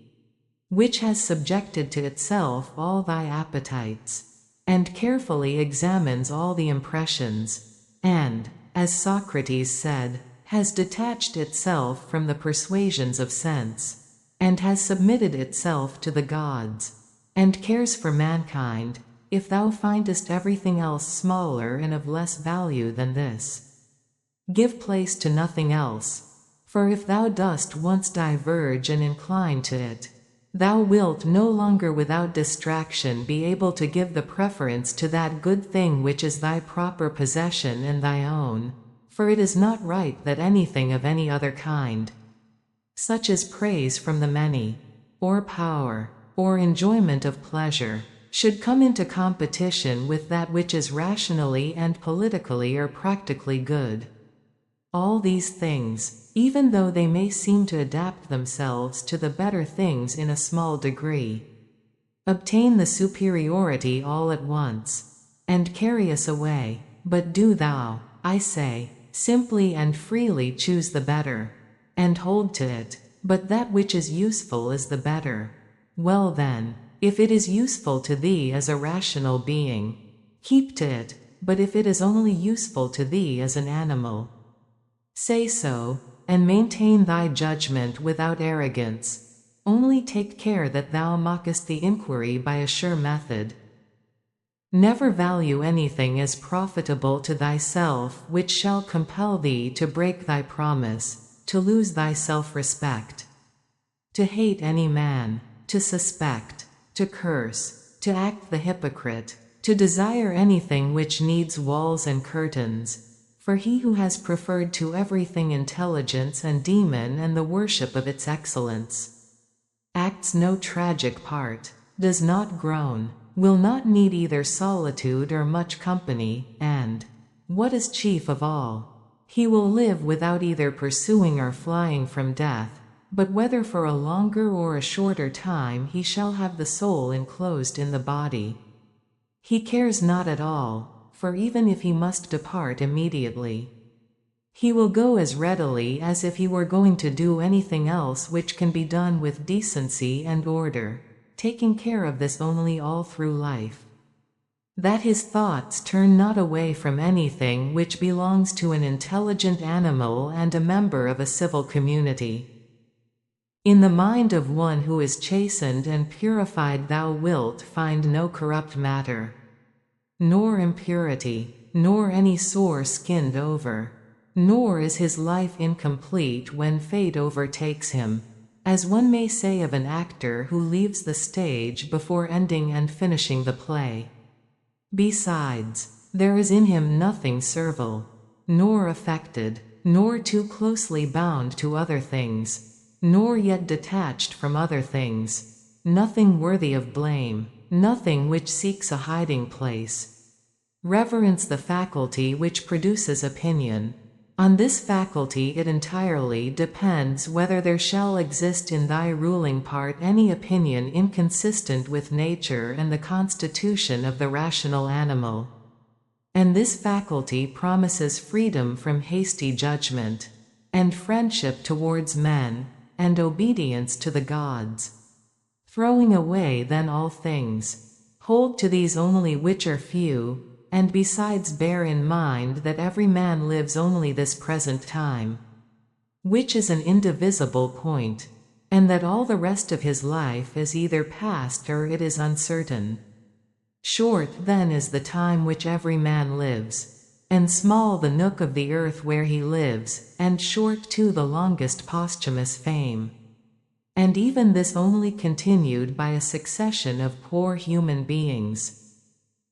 which has subjected to itself all thy appetites, and carefully examines all the impressions, and, as Socrates said, has detached itself from the persuasions of sense, and has submitted itself to the gods, and cares for mankind, if thou findest everything else smaller and of less value than this, give place to nothing else, for if thou dost once diverge and incline to it, thou wilt no longer without distraction be able to give the preference to that good thing which is thy proper possession and thy own, for it is not right that anything of any other kind, such as praise from the many, or power, or enjoyment of pleasure, should come into competition with that which is rationally and politically or practically good. All these things, even though they may seem to adapt themselves to the better things in a small degree, obtain the superiority all at once, and carry us away. But do thou, I say, simply and freely choose the better, and hold to it. But that which is useful is the better. Well then, if it is useful to thee as a rational being, keep to it, but if it is only useful to thee as an animal, say so, and maintain thy judgment without arrogance. Only take care that thou mockest the inquiry by a sure method. Never value anything as profitable to thyself which shall compel thee to break thy promise, to lose thy self-respect, to hate any man, to suspect, to curse, to act the hypocrite, to desire anything which needs walls and curtains, for he who has preferred to everything intelligence and demon and the worship of its excellence, acts no tragic part, does not groan, will not need either solitude or much company, and, what is chief of all, he will live without either pursuing or flying from death, but whether for a longer or a shorter time he shall have the soul enclosed in the body, he cares not at all, for even if he must depart immediately, he will go as readily as if he were going to do anything else which can be done with decency and order, taking care of this only all through life, that his thoughts turn not away from anything which belongs to an intelligent animal and a member of a civil community. In the mind of one who is chastened and purified thou wilt find no corrupt matter, nor impurity, nor any sore skinned over, nor is his life incomplete when fate overtakes him, as one may say of an actor who leaves the stage before ending and finishing the play. Besides, there is in him nothing servile, nor affected, nor too closely bound to other things, nor yet detached from other things, nothing worthy of blame, nothing which seeks a hiding place. Reverence the faculty which produces opinion. On this faculty it entirely depends whether there shall exist in thy ruling part any opinion inconsistent with nature and the constitution of the rational animal. And this faculty promises freedom from hasty judgment, and friendship towards men, and obedience to the gods. Throwing away then all things, hold to these only which are few, and besides bear in mind that every man lives only this present time. which is an indivisible point, and that all the rest of his life is either past or it is uncertain. Short then is the time which every man lives, and small the nook of the earth where he lives, and short too the longest posthumous fame. And even this only continued by a succession of poor human beings,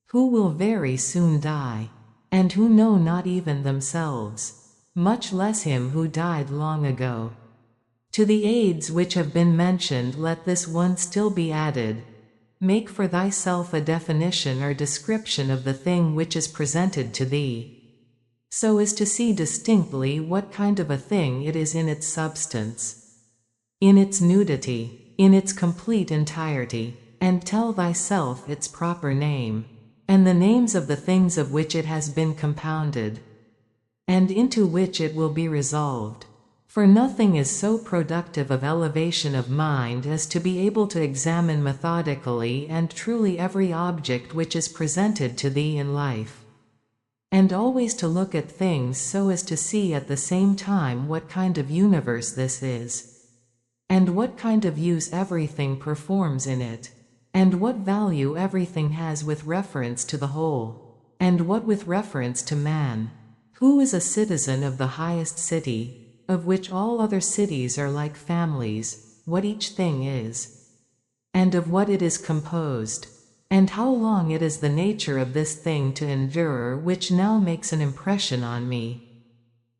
who will very soon die, and who know not even themselves, much less him who died long ago. To the aids which have been mentioned let this one still be added: make for thyself a definition or description of the thing which is presented to thee, so as to see distinctly what kind of a thing it is in its substance, in its nudity, in its complete entirety, and tell thyself its proper name, and the names of the things of which it has been compounded, and into which it will be resolved. For nothing is so productive of elevation of mind as to be able to examine methodically and truly every object which is presented to thee in life, and always to look at things so as to see at the same time what kind of universe this is, and what kind of use everything performs in it, and what value everything has with reference to the whole, and what with reference to man, who is a citizen of the highest city, of which all other cities are like families, what each thing is, and of what it is composed, and how long it is the nature of this thing to endure which now makes an impression on me,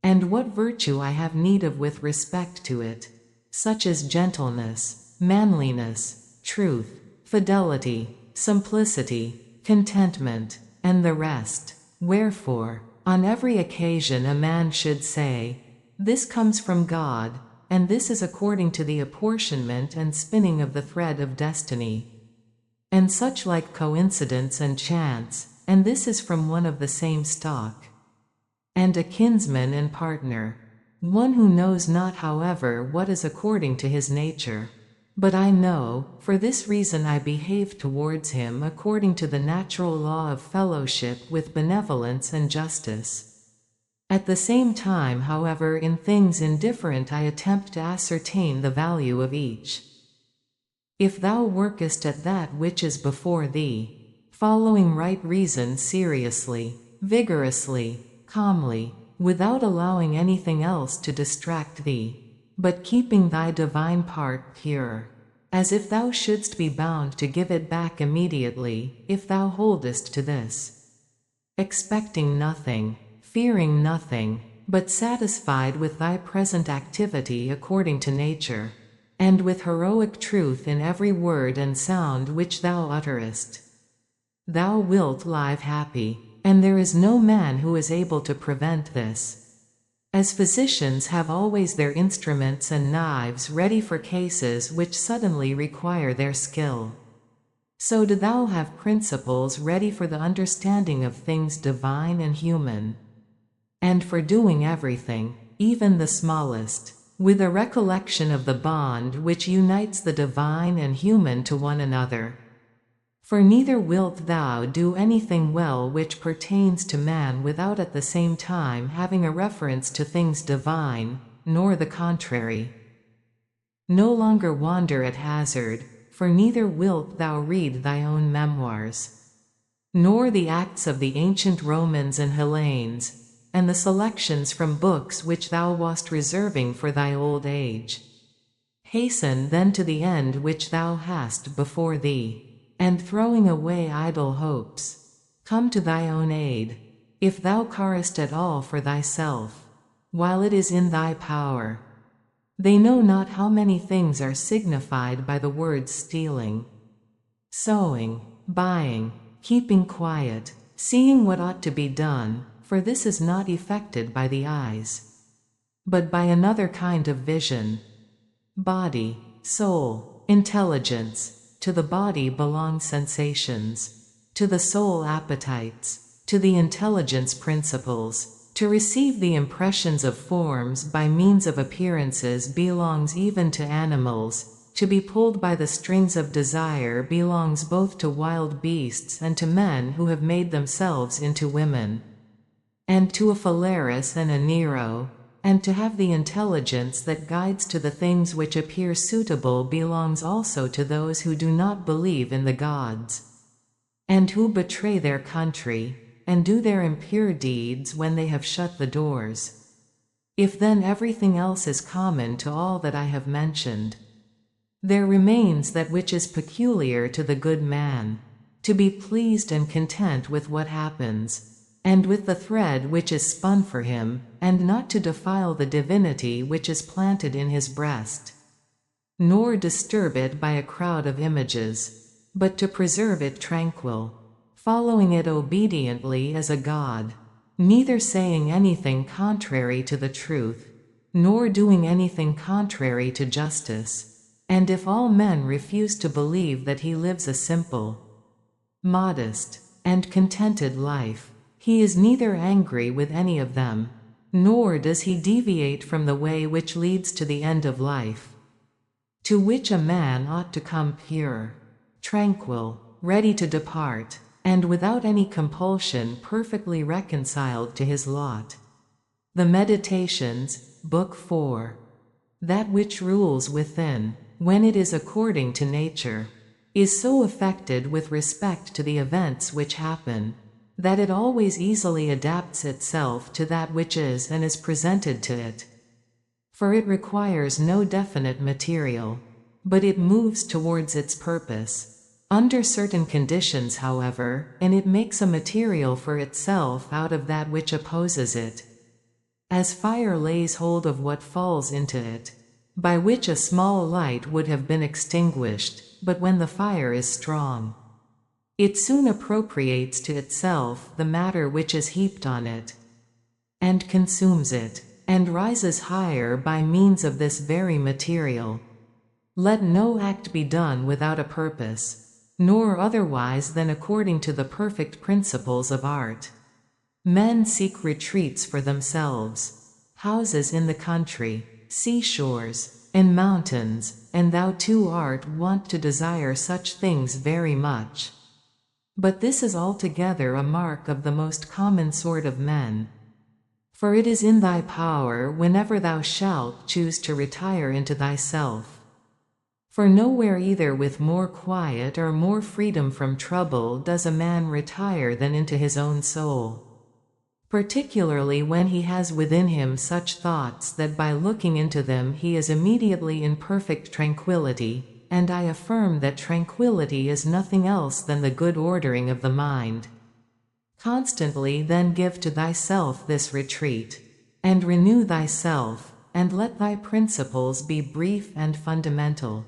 and what virtue I have need of with respect to it, such as gentleness, manliness, truth, fidelity, simplicity, contentment, and the rest. Wherefore, on every occasion a man should say, this comes from God, and this is according to the apportionment and spinning of the thread of destiny, and such like coincidence and chance, and this is from one of the same stock, and a kinsman and partner, one who knows not however what is according to his nature. But I know, for this reason I behave towards him according to the natural law of fellowship with benevolence and justice. At the same time, however, in things indifferent I attempt to ascertain the value of each. If thou workest at that which is before thee, following right reason seriously, vigorously, calmly, without allowing anything else to distract thee, but keeping thy divine part pure, as if thou shouldst be bound to give it back immediately, if thou holdest to this, expecting nothing, fearing nothing, but satisfied with thy present activity according to nature, and with heroic truth in every word and sound which thou utterest, thou wilt live happy, and there is no man who is able to prevent this. As physicians have always their instruments and knives ready for cases which suddenly require their skill, so do thou have principles ready for the understanding of things divine and human, and for doing everything, even the smallest, with a recollection of the bond which unites the divine and human to one another. For neither wilt thou do anything well which pertains to man without at the same time having a reference to things divine, nor the contrary. No longer wander at hazard, for neither wilt thou read thy own memoirs, nor the acts of the ancient Romans and Hellenes, and the selections from books which thou wast reserving for thy old age. Hasten then to the end which thou hast before thee, and throwing away idle hopes, come to thy own aid, if thou carest at all for thyself, while it is in thy power. They know not how many things are signified by the words stealing, sowing, buying, keeping quiet, seeing what ought to be done, for this is not effected by the eyes, but by another kind of vision. Body, soul, intelligence. To the body belong sensations, to the soul appetites, to the intelligence principles. To receive the impressions of forms by means of appearances belongs even to animals. To be pulled by the strings of desire belongs both to wild beasts and to men who have made themselves into women, and to a Phalaris and a Nero, and to have the intelligence that guides to the things which appear suitable belongs also to those who do not believe in the gods, and who betray their country, and do their impure deeds when they have shut the doors. If then everything else is common to all that I have mentioned, there remains that which is peculiar to the good man, to be pleased and content with what happens, and with the thread which is spun for him, and not to defile the divinity which is planted in his breast, nor disturb it by a crowd of images, but to preserve it tranquil, following it obediently as a god, neither saying anything contrary to the truth, nor doing anything contrary to justice. And if all men refuse to believe that he lives a simple, modest, and contented life, he is neither angry with any of them, nor does he deviate from the way which leads to the end of life, to which a man ought to come pure, tranquil, ready to depart, and without any compulsion perfectly reconciled to his lot. The Meditations, Book 4. That which rules within, when it is according to nature, is so affected with respect to the events which happen, that it always easily adapts itself to that which is and is presented to it. For it requires no definite material, but it moves towards its purpose, under certain conditions however, and it makes a material for itself out of that which opposes it. As fire lays hold of what falls into it, by which a small light would have been extinguished, but when the fire is strong, it soon appropriates to itself the matter which is heaped on it, and consumes it, and rises higher by means of this very material. Let no act be done without a purpose, nor otherwise than according to the perfect principles of art. Men seek retreats for themselves, houses in the country, seashores, and mountains, and thou too art wont to desire such things very much. But this is altogether a mark of the most common sort of men. For it is in thy power whenever thou shalt choose to retire into thyself. For nowhere either with more quiet or more freedom from trouble does a man retire than into his own soul, particularly when he has within him such thoughts that by looking into them he is immediately in perfect tranquillity. And I affirm that tranquillity is nothing else than the good ordering of the mind. Constantly then give to thyself this retreat, and renew thyself, and let thy principles be brief and fundamental,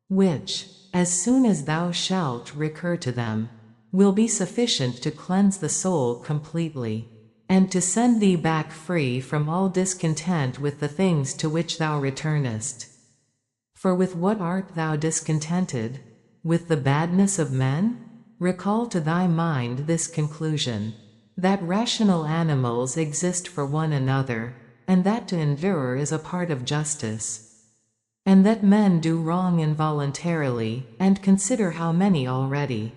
which, as soon as thou shalt recur to them, will be sufficient to cleanse the soul completely, and to send thee back free from all discontent with the things to which thou returnest. For with what art thou discontented? With the badness of men? Recall to thy mind this conclusion, that rational animals exist for one another, and that to endure is a part of justice, and that men do wrong involuntarily, and consider how many already,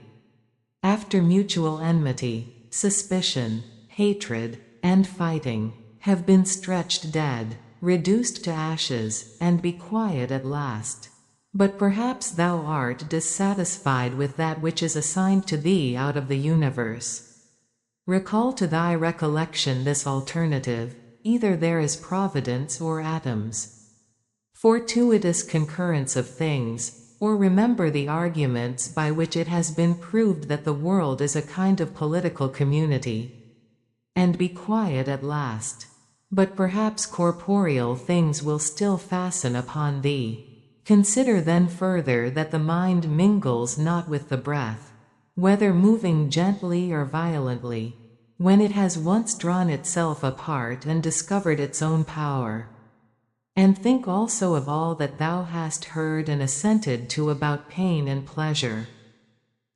after mutual enmity, suspicion, hatred, and fighting, have been stretched dead, reduced to ashes, and be quiet at last. But perhaps thou art dissatisfied with that which is assigned to thee out of the universe. Recall to thy recollection this alternative, either there is providence or atoms, fortuitous concurrence of things, or remember the arguments by which it has been proved that the world is a kind of political community, and be quiet at last. But perhaps corporeal things will still fasten upon thee. Consider then further that the mind mingles not with the breath, whether moving gently or violently, when it has once drawn itself apart and discovered its own power. And think also of all that thou hast heard and assented to about pain and pleasure,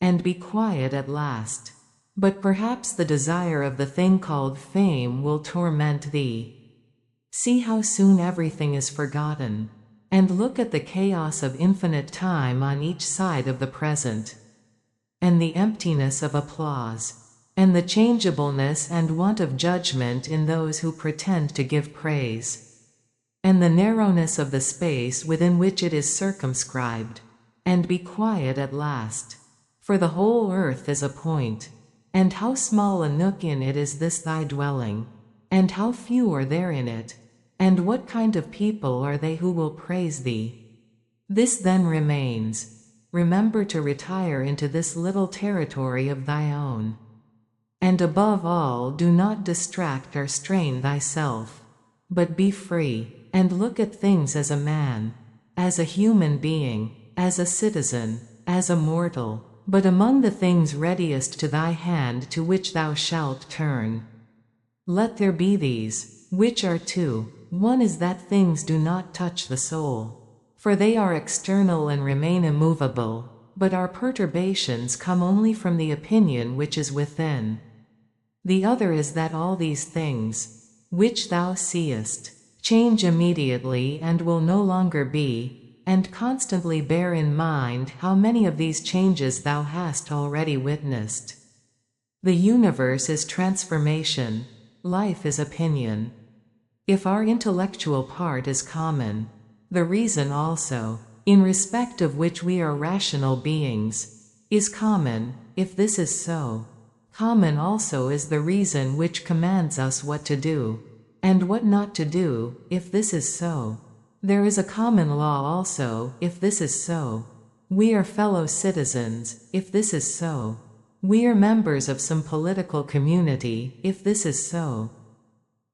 and be quiet at last. But perhaps the desire of the thing called fame will torment thee. See how soon everything is forgotten, and look at the chaos of infinite time on each side of the present, and the emptiness of applause, and the changeableness and want of judgment in those who pretend to give praise, and the narrowness of the space within which it is circumscribed. And be quiet at last. For the whole earth is a point, and how small a nook in it is this thy dwelling, and how few are there in it, and what kind of people are they who will praise thee? This then remains. Remember to retire into this little territory of thy own. And above all, do not distract or strain thyself, but be free, and look at things as a man, as a human being, as a citizen, as a mortal, but among the things readiest to thy hand to which thou shalt turn. Let there be these, which are two. One is that things do not touch the soul, for they are external and remain immovable, but our perturbations come only from the opinion which is within. The other is that all these things, which thou seest, change immediately and will no longer be, and constantly bear in mind how many of these changes thou hast already witnessed. The universe is transformation, life is opinion. If our intellectual part is common, the reason also, in respect of which we are rational beings, is common. If this is so, common also is the reason which commands us what to do, and what not to do. If this is so, there is a common law also. If this is so, we are fellow citizens. If this is so, we are members of some political community. If this is so,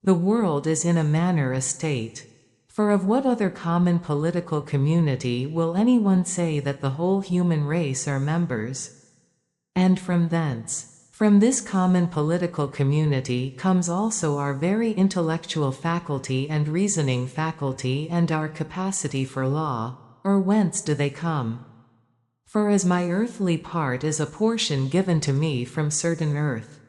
the world is in a manner a state. For of what other common political community will anyone say that the whole human race are members? And from thence, from this common political community comes also our very intellectual faculty and reasoning faculty and our capacity for law, or whence do they come? For as my earthly part is a portion given to me from certain earth,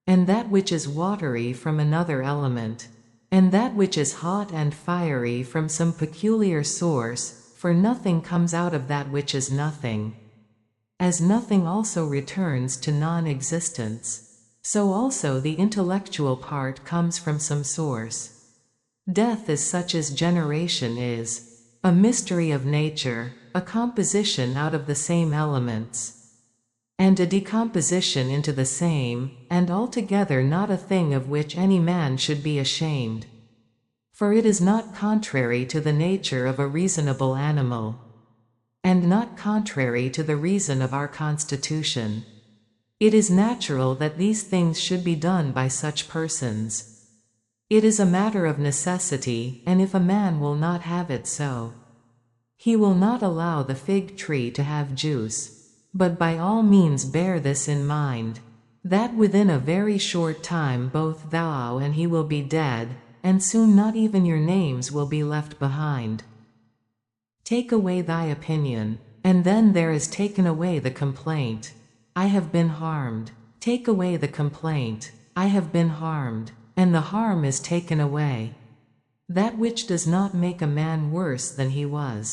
and that which is watery from another element, and that which is hot and fiery from some peculiar source, for nothing comes out of that which is nothing. As nothing also returns to non-existence, so also the intellectual part comes from some source. Death is such as generation is, a mystery of nature, a composition out of the same elements, and a decomposition into the same, and altogether not a thing of which any man should be ashamed. For it is not contrary to the nature of a reasonable animal, and not contrary to the reason of our constitution. It is natural that these things should be done by such persons. It is a matter of necessity, and if a man will not have it so, he will not allow the fig tree to have juice. But by all means bear this in mind, that within a very short time both thou and he will be dead, and soon not even your names will be left behind. Take away thy opinion, and then there is taken away the complaint. I have been harmed. Take away the complaint. I have been harmed, and the harm is taken away. That which does not make a man worse than he was,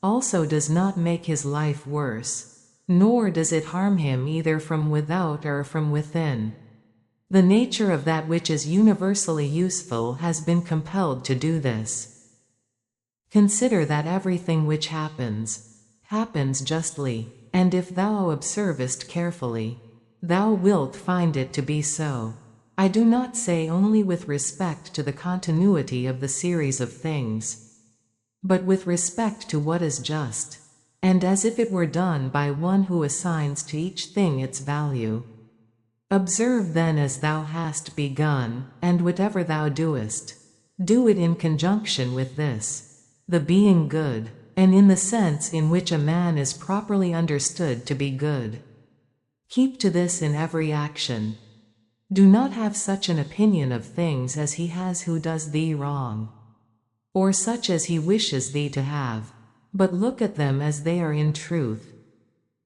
also does not make his life worse, nor does it harm him either from without or from within. The nature of that which is universally useful has been compelled to do this. Consider that everything which happens, happens justly, and if thou observest carefully, thou wilt find it to be so. I do not say only with respect to the continuity of the series of things, but with respect to what is just, and as if it were done by one who assigns to each thing its value. Observe then as thou hast begun, and whatever thou doest, do it in conjunction with this, the being good, and in the sense in which a man is properly understood to be good. Keep to this in every action. Do not have such an opinion of things as he has who does thee wrong, or such as he wishes thee to have, but look at them as they are in truth.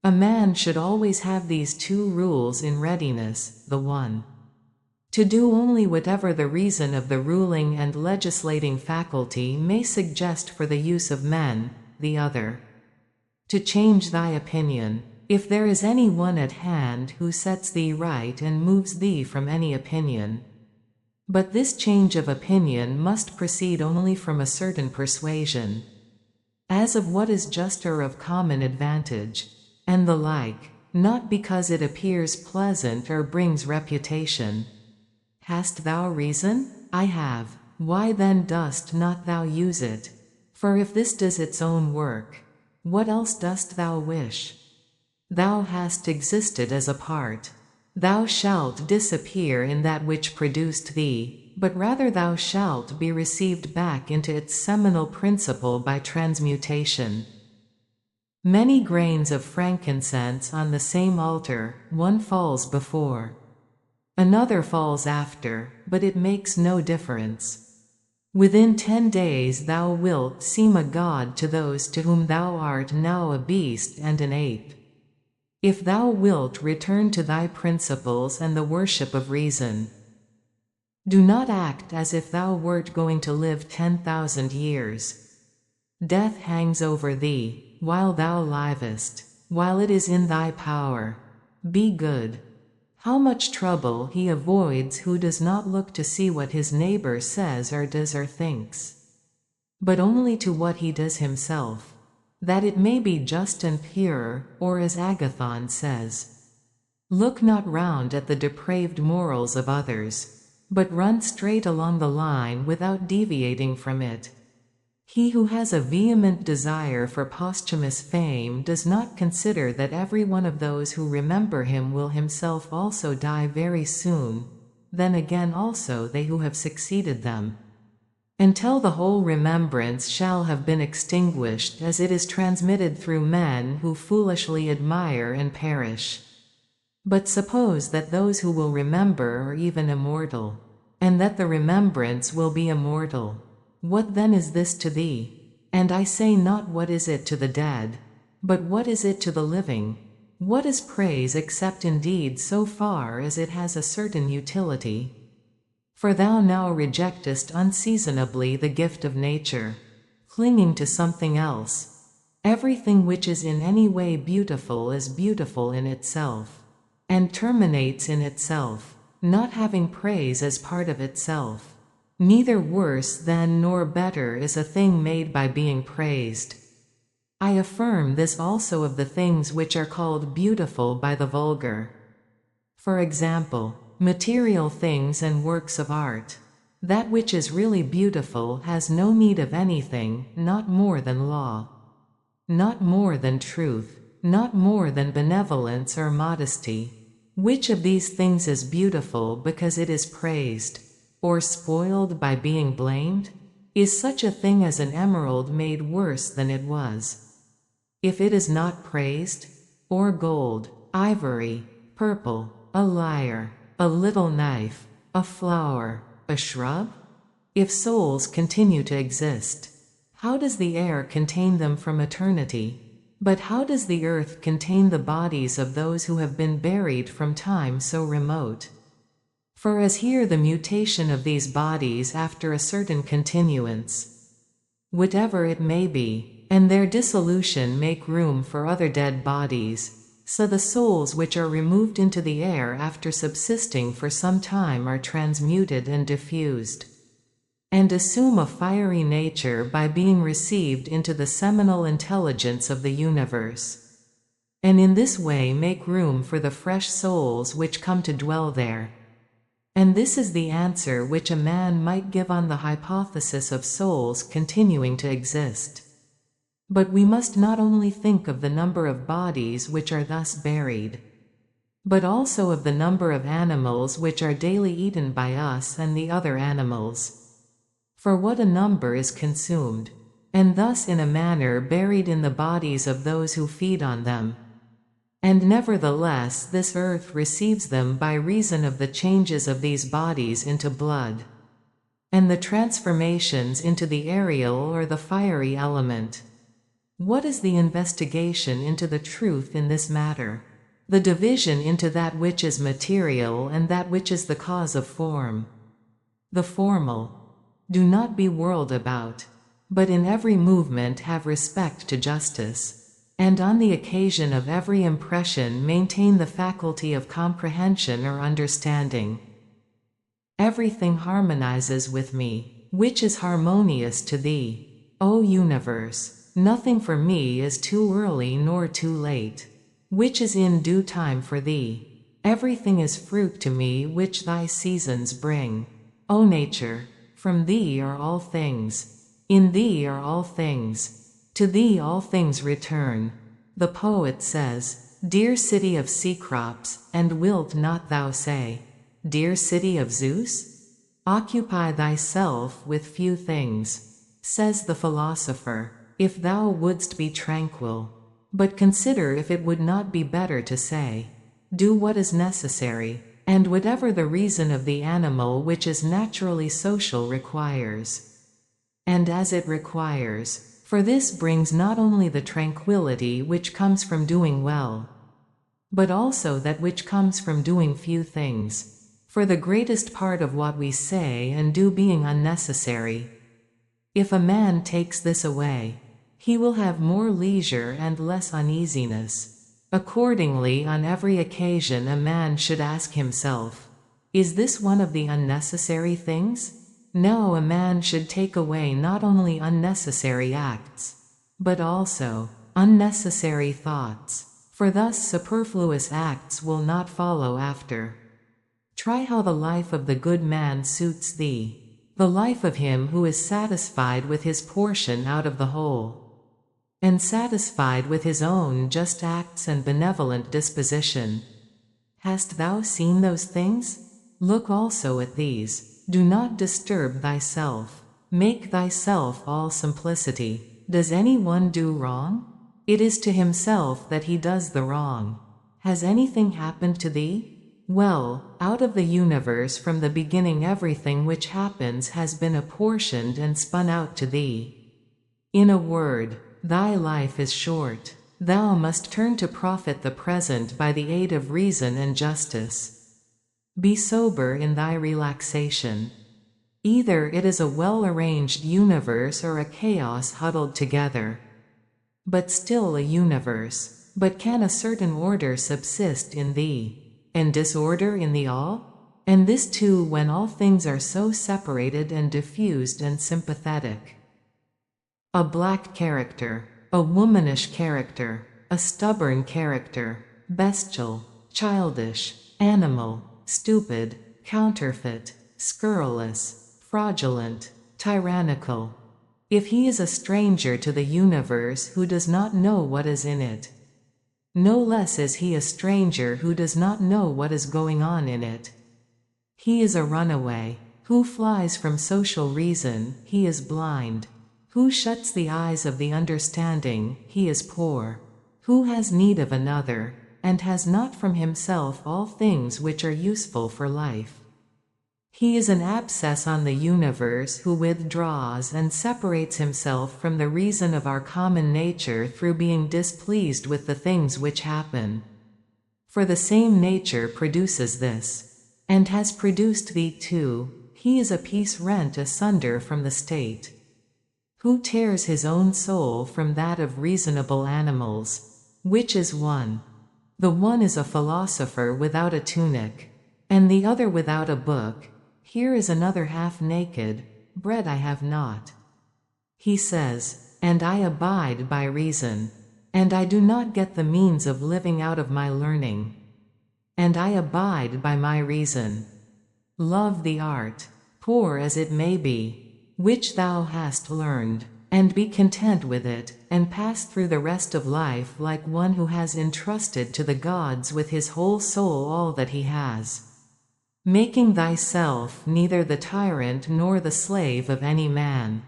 A man should always have these two rules in readiness: the one, to do only whatever the reason of the ruling and legislating faculty may suggest for the use of men; the other, to change thy opinion, If there is any one at hand who sets thee right and moves thee from any opinion. But this change of opinion must proceed only from a certain persuasion, as of what is just or of common advantage, and the like, not because it appears pleasant or brings reputation. Hast thou reason? I have. Why then dost not thou use it? For if this does its own work, what else dost thou wish? Thou hast existed as a part. Thou shalt disappear in that which produced thee, but rather thou shalt be received back into its seminal principle by transmutation. Many grains of frankincense on the same altar, one falls before, another falls after, but it makes no difference. Within 10 days thou wilt seem a god to those to whom thou art now a beast and an ape. If thou wilt return to thy principles and the worship of reason, do not act as if thou wert going to live 10,000 years. Death hangs over thee, while thou livest, while it is in thy power. Be good. How much trouble he avoids who does not look to see what his neighbor says or does or thinks, but only to what he does himself, that it may be just and pure, or as Agathon says, look not round at the depraved morals of others, but run straight along the line without deviating from it. He who has a vehement desire for posthumous fame does not consider that every one of those who remember him will himself also die very soon, then again also they who have succeeded them, until the whole remembrance shall have been extinguished as it is transmitted through men who foolishly admire and perish. But suppose that those who will remember are even immortal, and that the remembrance will be immortal. What then is this to thee? And I say not what is it to the dead, but what is it to the living? What is praise except indeed so far as it has a certain utility? For thou now rejectest unseasonably the gift of nature, clinging to something else. Everything which is in any way beautiful is beautiful in itself, and terminates in itself, not having praise as part of itself. Neither worse than nor better is a thing made by being praised. I affirm this also of the things which are called beautiful by the vulgar. For example, material things and works of art. That which is really beautiful has no need of anything, not more than law, not more than truth, not more than benevolence or modesty. Which of these things is beautiful because it is praised, or spoiled by being blamed? Is such a thing as an emerald made worse than it was, if it is not praised? Or gold, ivory, purple, a lyre, a little knife, a flower, a shrub? If souls continue to exist, how does the air contain them from eternity? But how does the earth contain the bodies of those who have been buried from time so remote? For as here the mutation of these bodies after a certain continuance, whatever it may be, and their dissolution make room for other dead bodies, so the souls which are removed into the air after subsisting for some time are transmuted and diffused, and assume a fiery nature by being received into the seminal intelligence of the universe, and in this way make room for the fresh souls which come to dwell there. And this is the answer which a man might give on the hypothesis of souls continuing to exist. But we must not only think of the number of bodies which are thus buried, but also of the number of animals which are daily eaten by us and the other animals. For what a number is consumed, and thus in a manner buried in the bodies of those who feed on them. And nevertheless this earth receives them by reason of the changes of these bodies into blood, and the transformations into the aerial or the fiery element. What is the investigation into the truth in this matter? The division into that which is material and that which is the cause of form. The formal, do not be whirled about, but in every movement have respect to justice, and on the occasion of every impression maintain the faculty of comprehension or understanding. Everything harmonizes with me, which is harmonious to thee, O universe. Nothing for me is too early nor too late, which is in due time for thee. Everything is fruit to me which thy seasons bring. O nature, from thee are all things, in thee are all things, to thee all things return. The poet says, Dear city of sea crops, and wilt not thou say, Dear city of Zeus? Occupy thyself with few things, says the philosopher, if thou wouldst be tranquil. But consider if it would not be better to say, Do what is necessary, and whatever the reason of the animal which is naturally social requires. And as it requires, for this brings not only the tranquility which comes from doing well, but also that which comes from doing few things, for the greatest part of what we say and do being unnecessary. If a man takes this away, he will have more leisure and less uneasiness. Accordingly, on every occasion a man should ask himself, Is this one of the unnecessary things? No, a man should take away not only unnecessary acts, but also unnecessary thoughts, for thus superfluous acts will not follow after. Try how the life of the good man suits thee, the life of him who is satisfied with his portion out of the whole, and satisfied with his own just acts and benevolent disposition. Hast thou seen those things? Look also at these. Do not disturb thyself. Make thyself all simplicity. Does any one do wrong? It is to himself that he does the wrong. Has anything happened to thee? Well, out of the universe from the beginning everything which happens has been apportioned and spun out to thee. In a word, thy life is short. Thou must turn to profit the present by the aid of reason and justice. Be sober in thy relaxation. Either it is a well-arranged universe or a chaos huddled together, but still a universe. But can a certain order subsist in thee, and disorder in the all? And this too when all things are so separated and diffused and sympathetic. A black character, a womanish character, a stubborn character, bestial, childish, animal, stupid, counterfeit, scurrilous, fraudulent, tyrannical. If he is a stranger to the universe who does not know what is in it, no less is he a stranger who does not know what is going on in it. He is a runaway, who flies from social reason, he is blind. Who shuts the eyes of the understanding, he is poor. Who has need of another, and has not from himself all things which are useful for life. He is an abscess on the universe who withdraws and separates himself from the reason of our common nature through being displeased with the things which happen. For the same nature produces this, and has produced thee too. He is a piece rent asunder from the state, who tears his own soul from that of reasonable animals, which is one. The one is a philosopher without a tunic, and the other without a book. Here is another half naked, bread I have not. He says, and I abide by reason, and I do not get the means of living out of my learning, and I abide by my reason. Love the art, poor as it may be, which thou hast learned, and be content with it, and pass through the rest of life like one who has entrusted to the gods with his whole soul all that he has, making thyself neither the tyrant nor the slave of any man.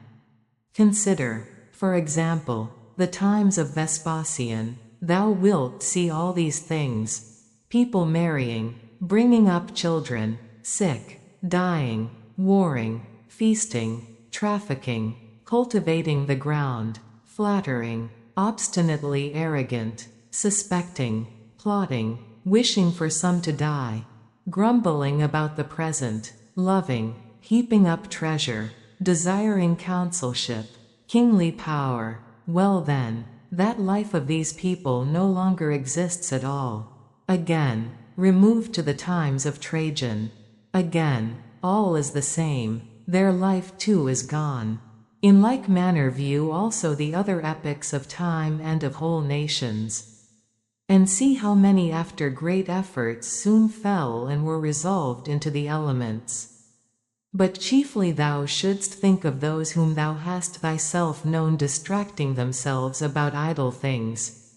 Consider, for example, the times of Vespasian. Thou wilt see all these things: people marrying, bringing up children, sick, dying, warring, feasting, trafficking, cultivating the ground, flattering, obstinately arrogant, suspecting, plotting, wishing for some to die, grumbling about the present, loving, heaping up treasure, desiring consulship, kingly power. Well then, that life of these people no longer exists at all. Again, removed to the times of Trajan. Again, all is the same, their life too is gone. In like manner view also the other epochs of time and of whole nations. And see how many after great efforts soon fell and were resolved into the elements. But chiefly thou shouldst think of those whom thou hast thyself known distracting themselves about idle things,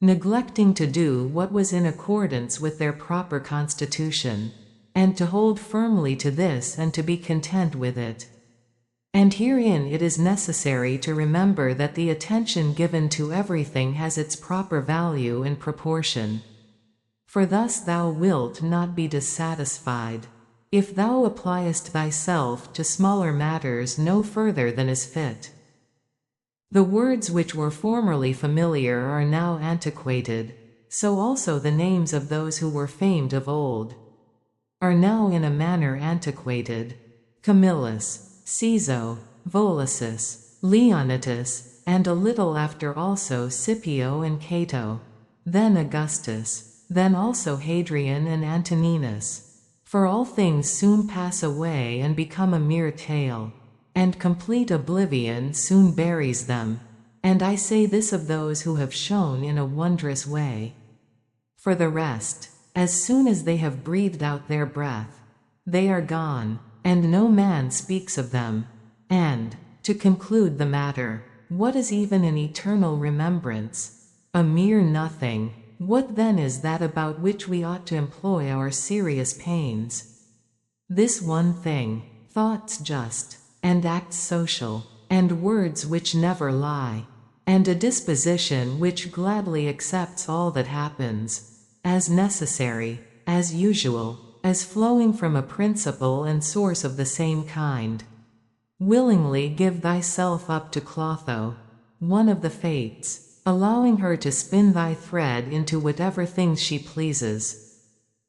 neglecting to do what was in accordance with their proper constitution, and to hold firmly to this and to be content with it. And herein it is necessary to remember that the attention given to everything has its proper value and proportion. For thus thou wilt not be dissatisfied, if thou appliest thyself to smaller matters no further than is fit. The words which were formerly familiar are now antiquated, so also the names of those who were famed of old are now in a manner antiquated. Camillus, Caeso, Volusus, Leonidas, and a little after also Scipio and Cato, then Augustus, then also Hadrian and Antoninus. For all things soon pass away and become a mere tale, and complete oblivion soon buries them. And I say this of those who have shone in a wondrous way. For the rest, as soon as they have breathed out their breath, they are gone, and no man speaks of them. And, to conclude the matter, what is even an eternal remembrance? A mere nothing. What then is that about which we ought to employ our serious pains? This one thing, thoughts just, and acts social, and words which never lie, and a disposition which gladly accepts all that happens, as necessary, as usual, as flowing from a principle and source of the same kind. Willingly give thyself up to Clotho, one of the Fates, allowing her to spin thy thread into whatever things she pleases.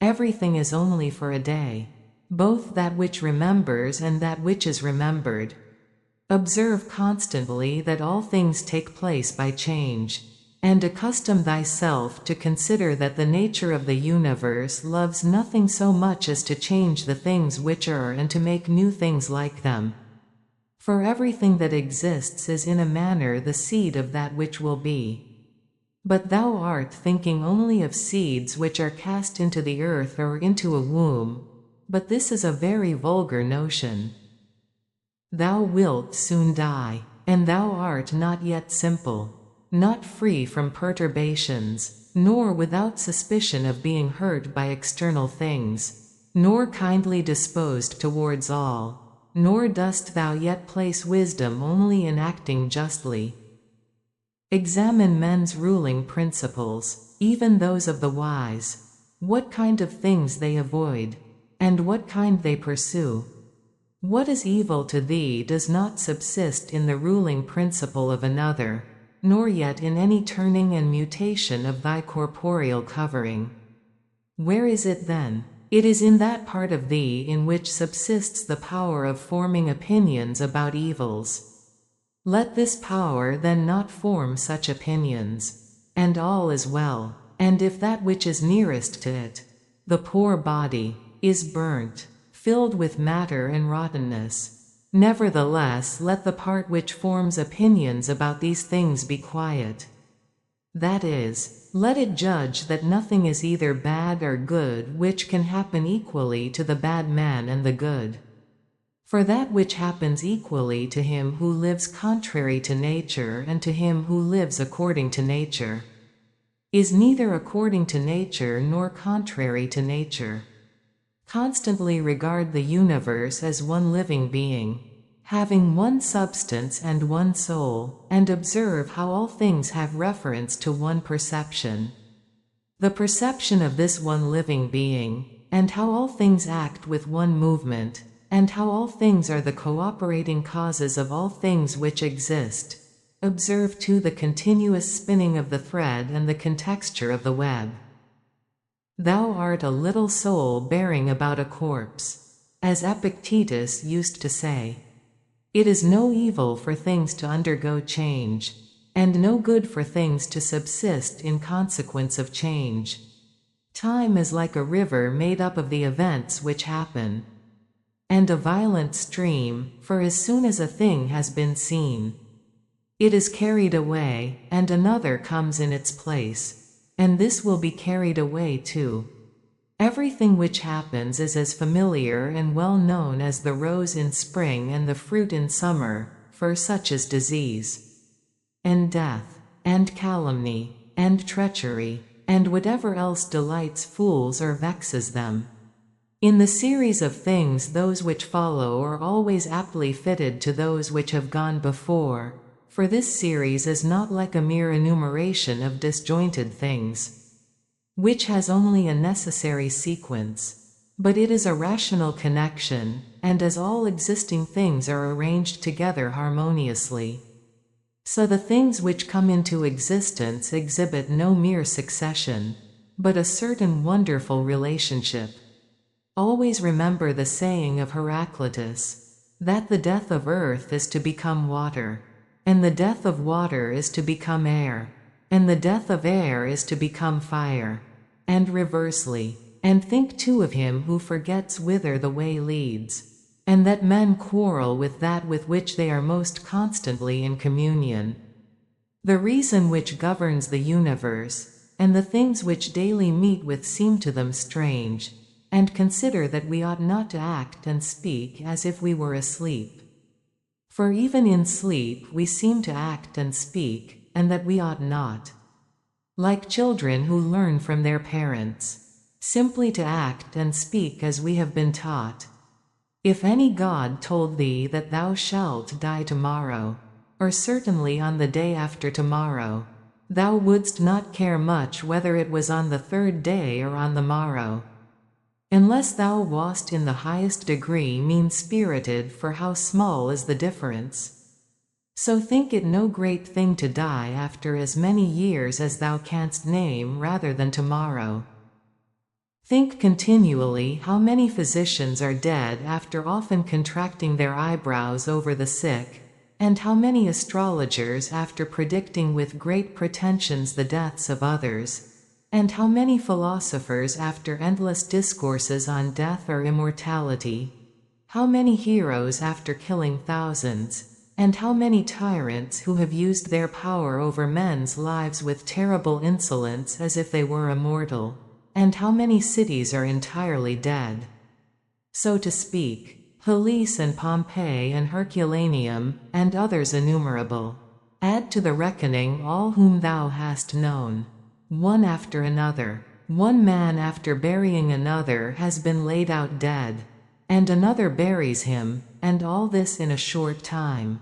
Everything is only for a day, both that which remembers and that which is remembered. Observe constantly that all things take place by change, and accustom thyself to consider that the nature of the universe loves nothing so much as to change the things which are and to make new things like them. For everything that exists is in a manner the seed of that which will be. But thou art thinking only of seeds which are cast into the earth or into a womb, but this is a very vulgar notion. Thou wilt soon die, and thou art not yet simple, not free from perturbations, nor without suspicion of being hurt by external things, nor kindly disposed towards all, nor dost thou yet place wisdom only in acting justly. Examine men's ruling principles, even those of the wise, what kind of things they avoid, and what kind they pursue. What is evil to thee does not subsist in the ruling principle of another, nor yet in any turning and mutation of thy corporeal covering. Where is it then? It is in that part of thee in which subsists the power of forming opinions about evils. Let this power then not form such opinions, and all is well. And if that which is nearest to it, the poor body, is burnt, filled with matter and rottenness, nevertheless let the part which forms opinions about these things be quiet. That is, let it judge that nothing is either bad or good which can happen equally to the bad man and the good. For that which happens equally to him who lives contrary to nature and to him who lives according to nature, is neither according to nature nor contrary to nature. Constantly regard the universe as one living being, having one substance and one soul, and observe how all things have reference to one perception. The perception of this one living being, and how all things act with one movement, and how all things are the cooperating causes of all things which exist. Observe too the continuous spinning of the thread and the contexture of the web. Thou art a little soul bearing about a corpse. As Epictetus used to say, it is no evil for things to undergo change. and no good for things to subsist in consequence of change. Time is like a river made up of the events which happen, and a violent stream, for as soon as a thing has been seen, it is carried away, and another comes in its place, and this will be carried away too. Everything which happens is as familiar and well known as the rose in spring and the fruit in summer, for such is disease, and death, and calumny, and treachery, and whatever else delights fools or vexes them. In the series of things those which follow are always aptly fitted to those which have gone before, for this series is not like a mere enumeration of disjointed things, which has only a necessary sequence, but it is a rational connection, and as all existing things are arranged together harmoniously, so the things which come into existence exhibit no mere succession, but a certain wonderful relationship. Always remember the saying of Heraclitus, that the death of earth is to become water, and the death of water is to become air, and the death of air is to become fire, and reversely, and think too of him who forgets whither the way leads, and that men quarrel with that with which they are most constantly in communion. The reason which governs the universe, and the things which daily meet with seem to them strange, and consider that we ought not to act and speak as if we were asleep. For even in sleep we seem to act and speak, and that we ought not. Like children who learn from their parents, simply to act and speak as we have been taught. If any god told thee that thou shalt die tomorrow, or certainly on the day after tomorrow, thou wouldst not care much whether it was on the third day or on the morrow, unless thou wast in the highest degree mean-spirited, for how small is the difference? So think it no great thing to die after as many years as thou canst name rather than tomorrow. Think continually how many physicians are dead after often contracting their eyebrows over the sick, and how many astrologers after predicting with great pretensions the deaths of others, and how many philosophers after endless discourses on death or immortality, how many heroes after killing thousands, and how many tyrants who have used their power over men's lives with terrible insolence as if they were immortal, and how many cities are entirely dead. So to speak, Hellas and Pompeii and Herculaneum, and others innumerable. Add to the reckoning all whom thou hast known. One after another, one man after burying another has been laid out dead, and another buries him, and all this in a short time.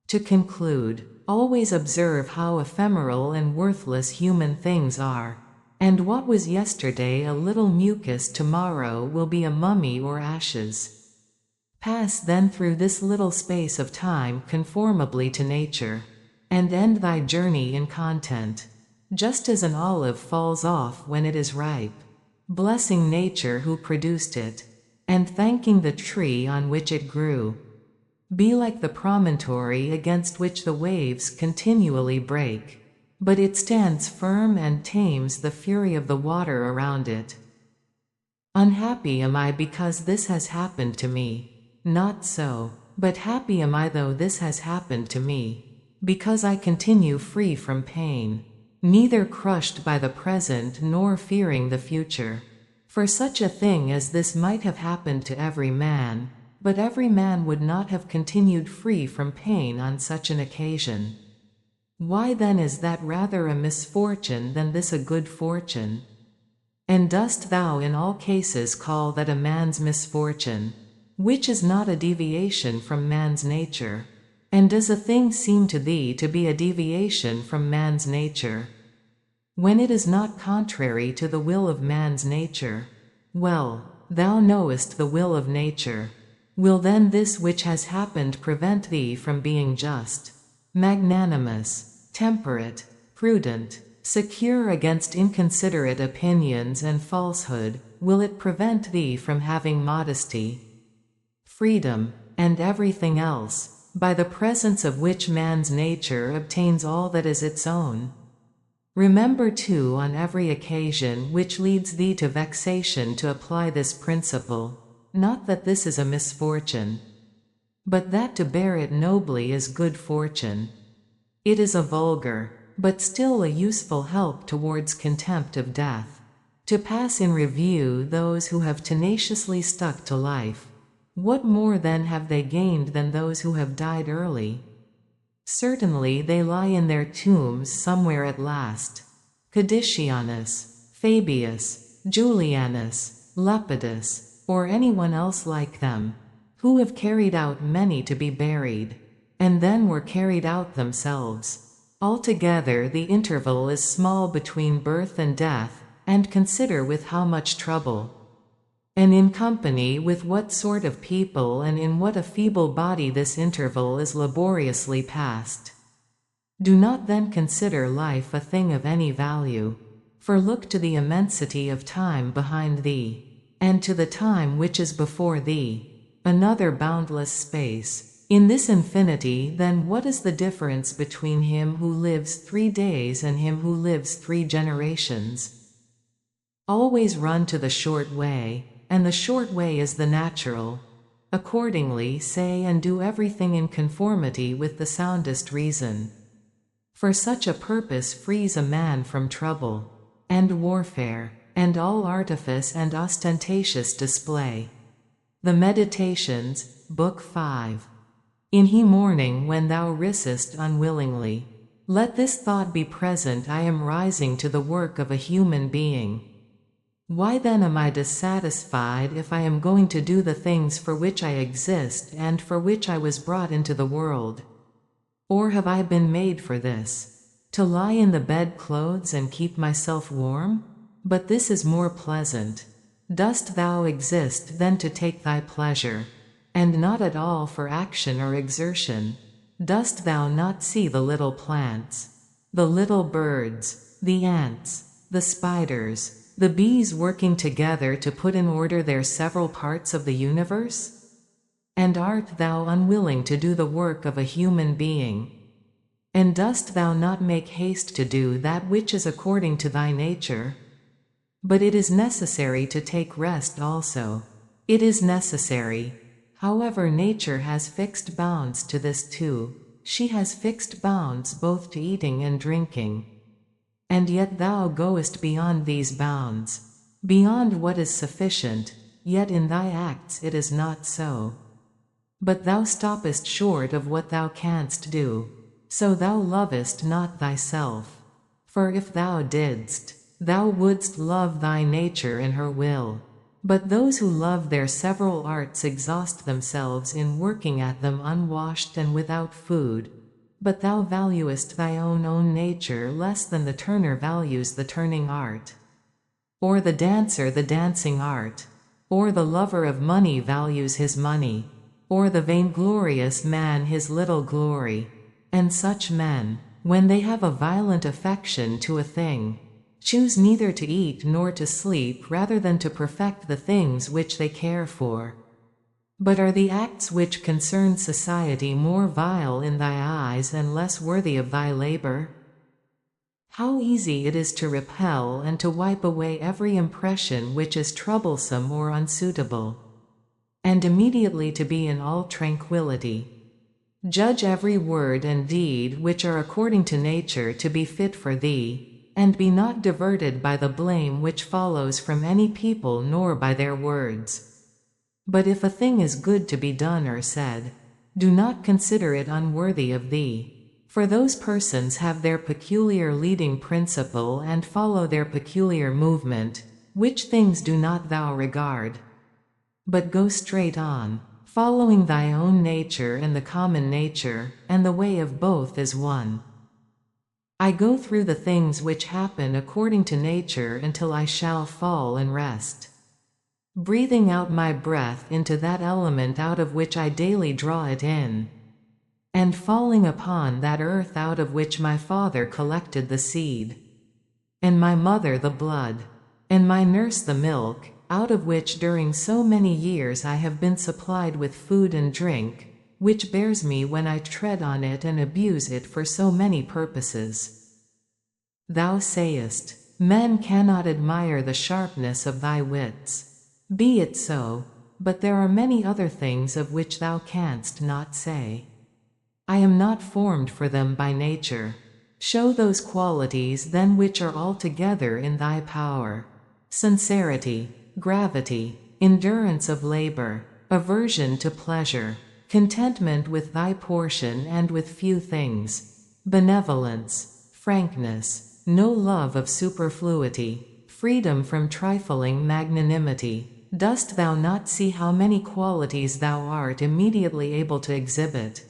To conclude, always observe how ephemeral and worthless human things are, and what was yesterday a little mucus tomorrow will be a mummy or ashes. Pass then through this little space of time conformably to nature, and end thy journey in content, just as an olive falls off when it is ripe, blessing nature who produced it, and thanking the tree on which it grew. Be like the promontory against which the waves continually break, but it stands firm and tames the fury of the water around it. Unhappy am I because this has happened to me. Not so, but happy am I though this has happened to me, because I continue free from pain, neither crushed by the present nor fearing the future. For such a thing as this might have happened to every man, but every man would not have continued free from pain on such an occasion. Why then is that rather a misfortune than this a good fortune? And dost thou in all cases call that a man's misfortune, which is not a deviation from man's nature? And does a thing seem to thee to be a deviation from man's nature, when it is not contrary to the will of man's nature? Well, thou knowest the will of nature. Will then this which has happened prevent thee from being just, magnanimous, temperate, prudent, secure against inconsiderate opinions and falsehood? Will it prevent thee from having modesty, freedom, and everything else? by the presence of which man's nature obtains all that is its own. Remember too on every occasion which leads thee to vexation to apply this principle, not that this is a misfortune, but that to bear it nobly is good fortune. It is a vulgar, but still a useful help towards contempt of death, to pass in review those who have tenaciously stuck to life. What more then have they gained than those who have died early? Certainly they lie in their tombs somewhere at last. Cadicianus, Fabius, Julianus, Lepidus, or anyone else like them, who have carried out many to be buried, and then were carried out themselves. Altogether the interval is small between birth and death, and consider with how much trouble, and in company with what sort of people and in what a feeble body this interval is laboriously passed. Do not then consider life a thing of any value, for look to the immensity of time behind thee, and to the time which is before thee, another boundless space. In this infinity then what is the difference between him who lives 3 days and him who lives 3 generations? Always run to the short way, and the short way is the natural. Accordingly say and do everything in conformity with the soundest reason. For such a purpose frees a man from trouble, and warfare, and all artifice and ostentatious display. The Meditations, Book 5. In he morning when thou risest unwillingly, let this thought be present: I am rising to the work of a human being. Why then am I dissatisfied if I am going to do the things for which I exist and for which I was brought into the world? Or have I been made for this, to lie in the bedclothes and keep myself warm? But this is more pleasant. Dost thou exist then to take thy pleasure, and not at all for action or exertion? Dost thou not see the little plants, the little birds, the ants, the spiders, the bees working together to put in order their several parts of the universe? And art thou unwilling to do the work of a human being? And dost thou not make haste to do that which is according to thy nature? But it is necessary to take rest also. It is necessary. However, nature has fixed bounds to this too. She has fixed bounds both to eating and drinking. And yet thou goest beyond these bounds, beyond what is sufficient, yet in thy acts it is not so. But thou stoppest short of what thou canst do, so thou lovest not thyself. For if thou didst, thou wouldst love thy nature in her will. But those who love their several arts exhaust themselves in working at them unwashed and without food. But thou valuest thy own nature less than the turner values the turning art, or the dancer the dancing art, or the lover of money values his money, or the vainglorious man his little glory. And such men, when they have a violent affection to a thing, choose neither to eat nor to sleep rather than to perfect the things which they care for. But are the acts which concern society more vile in thy eyes and less worthy of thy labor? How easy it is to repel and to wipe away every impression which is troublesome or unsuitable, and immediately to be in all tranquillity. Judge every word and deed which are according to nature to be fit for thee, and be not diverted by the blame which follows from any people nor by their words. But if a thing is good to be done or said, do not consider it unworthy of thee, for those persons have their peculiar leading principle and follow their peculiar movement, which things do not thou regard. But go straight on, following thy own nature and the common nature, and the way of both is one. I go through the things which happen according to nature until I shall fall and rest, breathing out my breath into that element out of which I daily draw it in, and falling upon that earth out of which my father collected the seed, and my mother the blood, and my nurse the milk, out of which during so many years I have been supplied with food and drink, which bears me when I tread on it and abuse it for so many purposes. Thou sayest, men cannot admire the sharpness of thy wits. Be it so, but there are many other things of which thou canst not say. I am not formed for them by nature. Show those qualities then which are altogether in thy power: sincerity, gravity, endurance of labor, aversion to pleasure, contentment with thy portion and with few things, benevolence, frankness, no love of superfluity, freedom from trifling magnanimity. Dost thou not see how many qualities thou art immediately able to exhibit,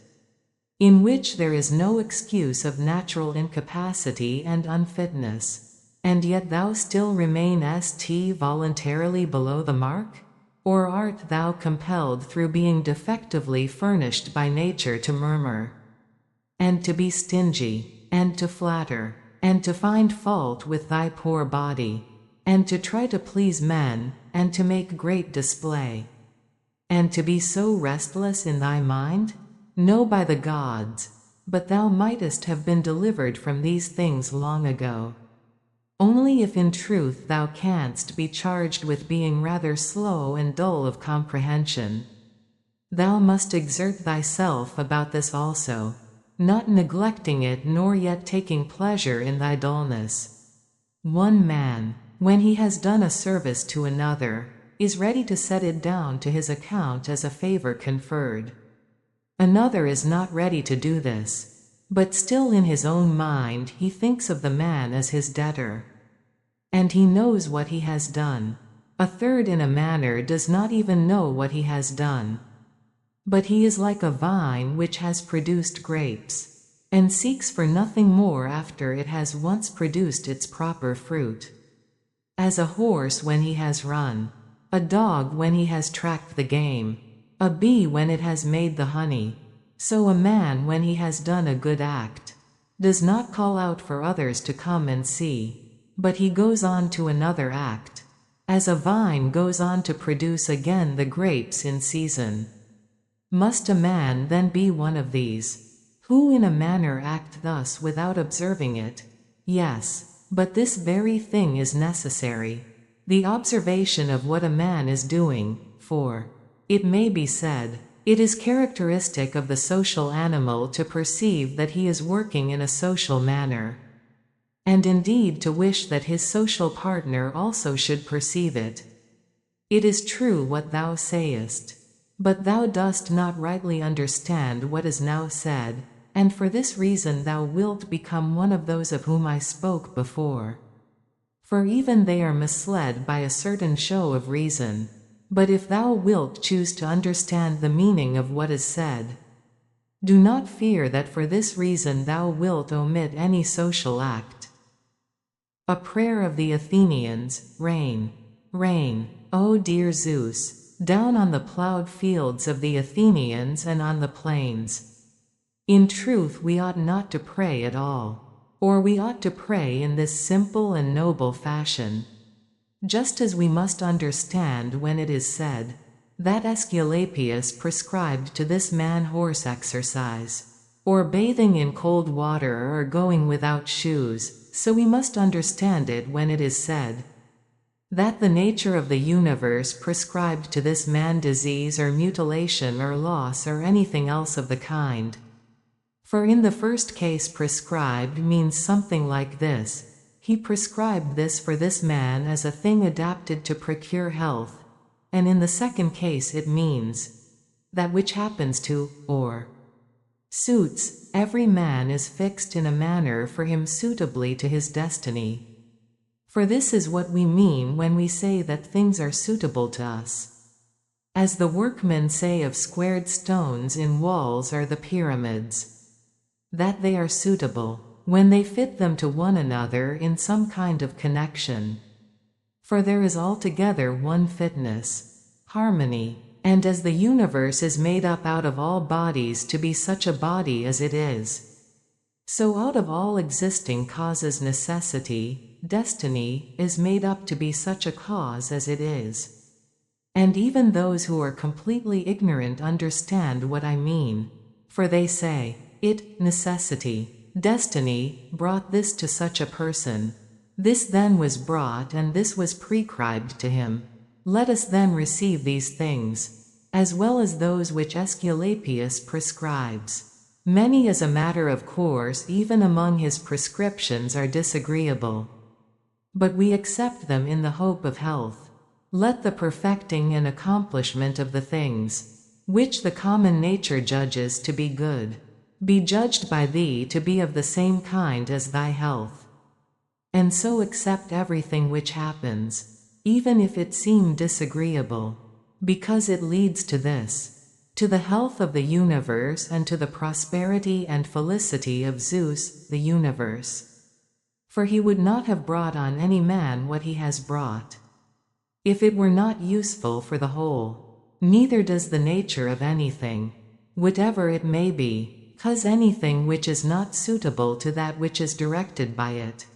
in which there is no excuse of natural incapacity and unfitness, and yet thou still remainest voluntarily below the mark? Or art thou compelled through being defectively furnished by nature to murmur, and to be stingy, and to flatter, and to find fault with thy poor body, and to try to please men, and to make great display, and to be so restless in thy mind? No, by the gods, but thou mightest have been delivered from these things long ago. Only if in truth thou canst be charged with being rather slow and dull of comprehension. Thou must exert thyself about this also, not neglecting it nor yet taking pleasure in thy dullness. One man, when he has done a service to another, is ready to set it down to his account as a favor conferred. Another is not ready to do this, but still in his own mind he thinks of the man as his debtor, and he knows what he has done. A third in a manner does not even know what he has done, but he is like a vine which has produced grapes, and seeks for nothing more after it has once produced its proper fruit. As a horse when he has run, a dog when he has tracked the game, a bee when it has made the honey, so a man when he has done a good act does not call out for others to come and see, but he goes on to another act, as a vine goes on to produce again the grapes in season. Must a man then be one of these, who in a manner act thus without observing it? Yes, but this very thing is necessary, the observation of what a man is doing, for, it may be said, it is characteristic of the social animal to perceive that he is working in a social manner, and indeed to wish that his social partner also should perceive it. It is true what thou sayest, but thou dost not rightly understand what is now said, and for this reason thou wilt become one of those of whom I spoke before. For even they are misled by a certain show of reason. But if thou wilt choose to understand the meaning of what is said, do not fear that for this reason thou wilt omit any social act. A prayer of the Athenians: Rain, rain, O dear Zeus, down on the plowed fields of the Athenians and on the plains. In truth we ought not to pray at all, or we ought to pray in this simple and noble fashion. Just as we must understand when it is said, that Aesculapius prescribed to this man horse exercise, or bathing in cold water or going without shoes, so we must understand it when it is said, that the nature of the universe prescribed to this man disease or mutilation or loss or anything else of the kind. For in the first case prescribed means something like this: he prescribed this for this man as a thing adapted to procure health, and in the second case it means that which happens to, or suits, every man is fixed in a manner for him suitably to his destiny. For this is what we mean when we say that things are suitable to us. As the workmen say of squared stones in walls or the pyramids, that they are suitable when they fit them to one another in some kind of connection. For there is altogether one fitness, harmony, and as the universe is made up out of all bodies to be such a body as it is, so out of all existing causes necessity, destiny, is made up to be such a cause as it is. And even those who are completely ignorant understand what I mean. For they say, it, necessity, destiny, brought this to such a person. This then was brought and this was prescribed to him. Let us then receive these things, as well as those which Aesculapius prescribes. Many as a matter of course even among his prescriptions are disagreeable. But we accept them in the hope of health. Let the perfecting and accomplishment of the things, which the common nature judges to be good, be judged by thee to be of the same kind as thy health. And so accept everything which happens, even if it seem disagreeable, because it leads to this, to the health of the universe and to the prosperity and felicity of Zeus, the universe. For he would not have brought on any man what he has brought, if it were not useful for the whole. Neither does the nature of anything, whatever it may be, cause anything which is not suitable to that which is directed by it.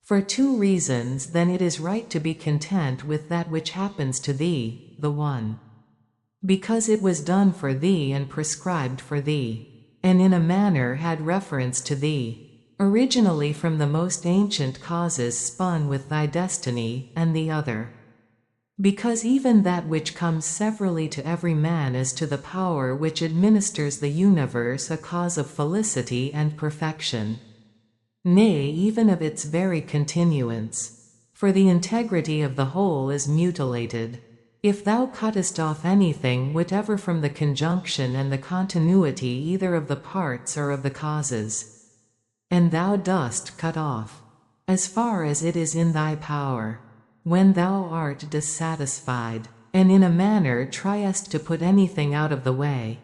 For two reasons then it is right to be content with that which happens to thee, the one, because it was done for thee and prescribed for thee, and in a manner had reference to thee, originally from the most ancient causes spun with thy destiny, and the other, because even that which comes severally to every man is to the power which administers the universe a cause of felicity and perfection. Nay, even of its very continuance, for the integrity of the whole is mutilated, if thou cuttest off anything whatever from the conjunction and the continuity either of the parts or of the causes. And thou dost cut off, as far as it is in thy power, when thou art dissatisfied, and in a manner triest to put anything out of the way.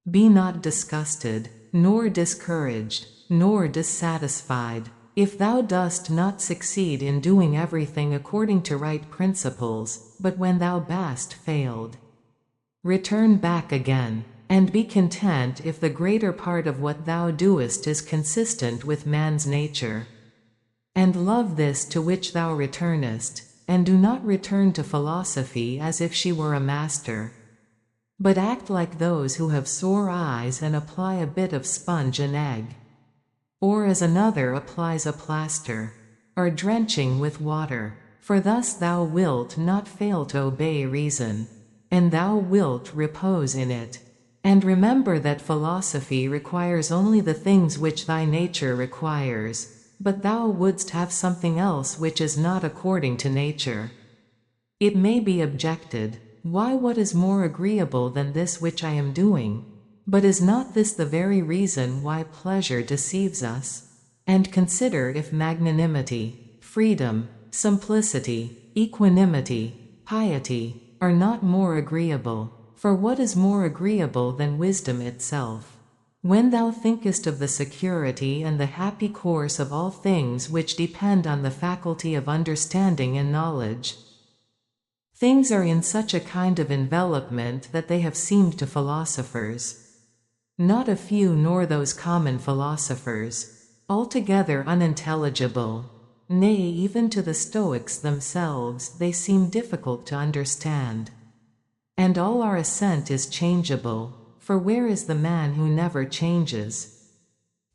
Be not disgusted, nor discouraged, nor dissatisfied, if thou dost not succeed in doing everything according to right principles, but when thou hast failed, return back again, and be content if the greater part of what thou doest is consistent with man's nature. And love this to which thou returnest, and do not return to philosophy as if she were a master, but act like those who have sore eyes and apply a bit of sponge and egg, or as another applies a plaster, or drenching with water, for thus thou wilt not fail to obey reason, and thou wilt repose in it. And remember that philosophy requires only the things which thy nature requires, but thou wouldst have something else which is not according to nature. It may be objected, why, what is more agreeable than this which I am doing? But is not this the very reason why pleasure deceives us? And consider if magnanimity, freedom, simplicity, equanimity, piety, are not more agreeable. For what is more agreeable than wisdom itself? When thou thinkest of the security and the happy course of all things which depend on the faculty of understanding and knowledge, things are in such a kind of envelopment that they have seemed to philosophers, not a few nor those common philosophers, altogether unintelligible. Nay, even to the Stoics themselves they seem difficult to understand. And all our assent is changeable, for where is the man who never changes?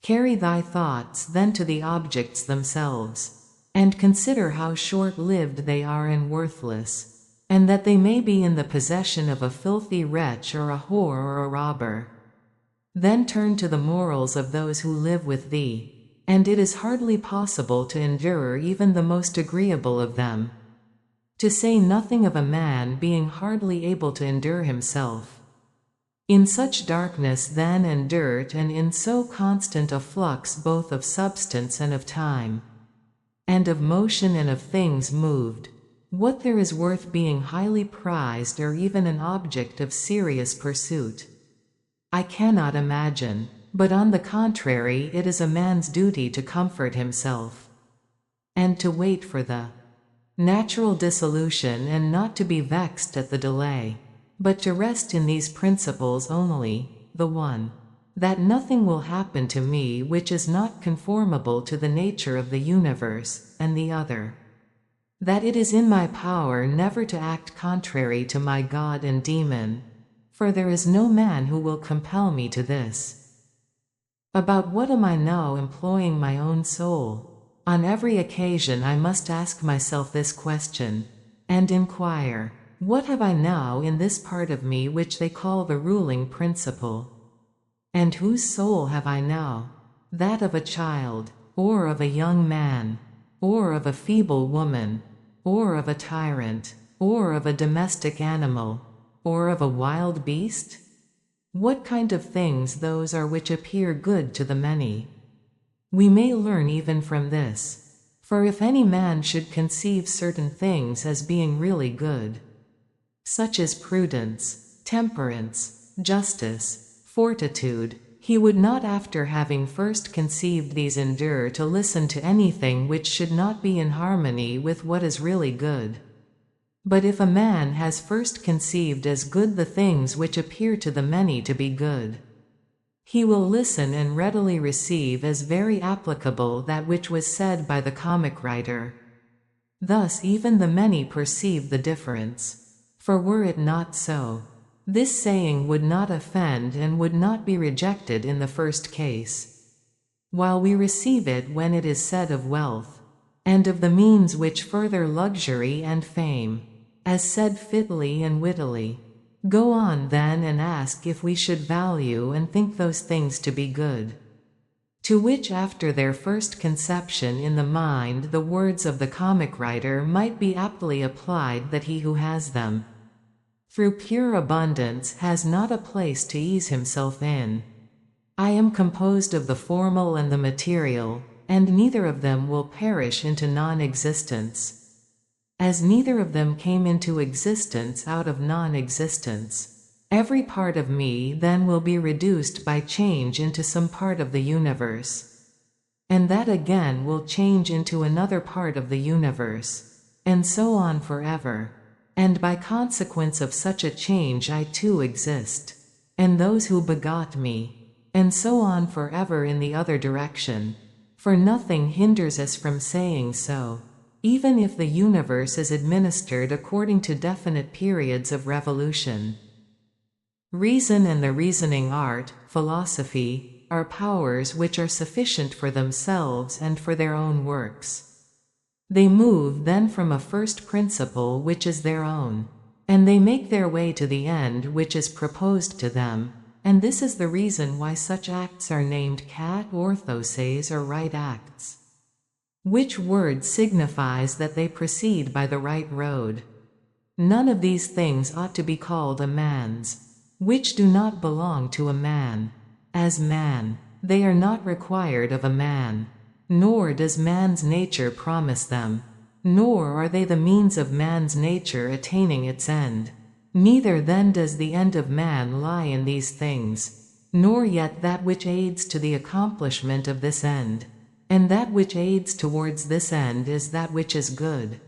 Carry thy thoughts then to the objects themselves, and consider how short-lived they are and worthless, and that they may be in the possession of a filthy wretch or a whore or a robber. Then turn to the morals of those who live with thee, and it is hardly possible to endure even the most agreeable of them, to say nothing of a man being hardly able to endure himself. In such darkness then and dirt, and in so constant a flux both of substance and of time, and of motion and of things moved, what there is worth being highly prized or even an object of serious pursuit, I cannot imagine, but on the contrary it is a man's duty to comfort himself, and to wait for the natural dissolution, and not to be vexed at the delay, but to rest in these principles only, the one, that nothing will happen to me which is not conformable to the nature of the universe, and the other, that it is in my power never to act contrary to my God and demon, for there is no man who will compel me to this. About what am I now employing my own soul? On every occasion I must ask myself this question, and inquire, what have I now in this part of me which they call the ruling principle? And whose soul have I now? That of a child, or of a young man, or of a feeble woman, or of a tyrant, or of a domestic animal, or of a wild beast? What kind of things those are which appear good to the many? We may learn even from this. For if any man should conceive certain things as being really good, such as prudence, temperance, justice, fortitude, he would not after having first conceived these endure to listen to anything which should not be in harmony with what is really good. But if a man has first conceived as good the things which appear to the many to be good, he will listen and readily receive as very applicable that which was said by the comic writer. Thus even the many perceive the difference. For were it not so, this saying would not offend and would not be rejected in the first case, while we receive it when it is said of wealth, and of the means which further luxury and fame, as said fitly and wittily. Go on then and ask if we should value and think those things to be good, to which after their first conception in the mind the words of the comic writer might be aptly applied, that he who has them through pure abundance has not a place to ease himself in. I am composed of the formal and the material, and neither of them will perish into non-existence. As neither of them came into existence out of non-existence, every part of me then will be reduced by change into some part of the universe, and that again will change into another part of the universe, and so on forever. And by consequence of such a change I too exist, and those who begot me, and so on forever in the other direction, for nothing hinders us from saying so, even if the universe is administered according to definite periods of revolution. Reason and the reasoning art, philosophy, are powers which are sufficient for themselves and for their own works. They move then from a first principle which is their own, and they make their way to the end which is proposed to them, and this is the reason why such acts are named kat orthoses or right acts, which word signifies that they proceed by the right road. None of these things ought to be called a man's, which do not belong to a man. As man, they are not required of a man, nor does man's nature promise them, nor are they the means of man's nature attaining its end. Neither then does the end of man lie in these things, nor yet that which aids to the accomplishment of this end, and that which aids towards this end is that which is good.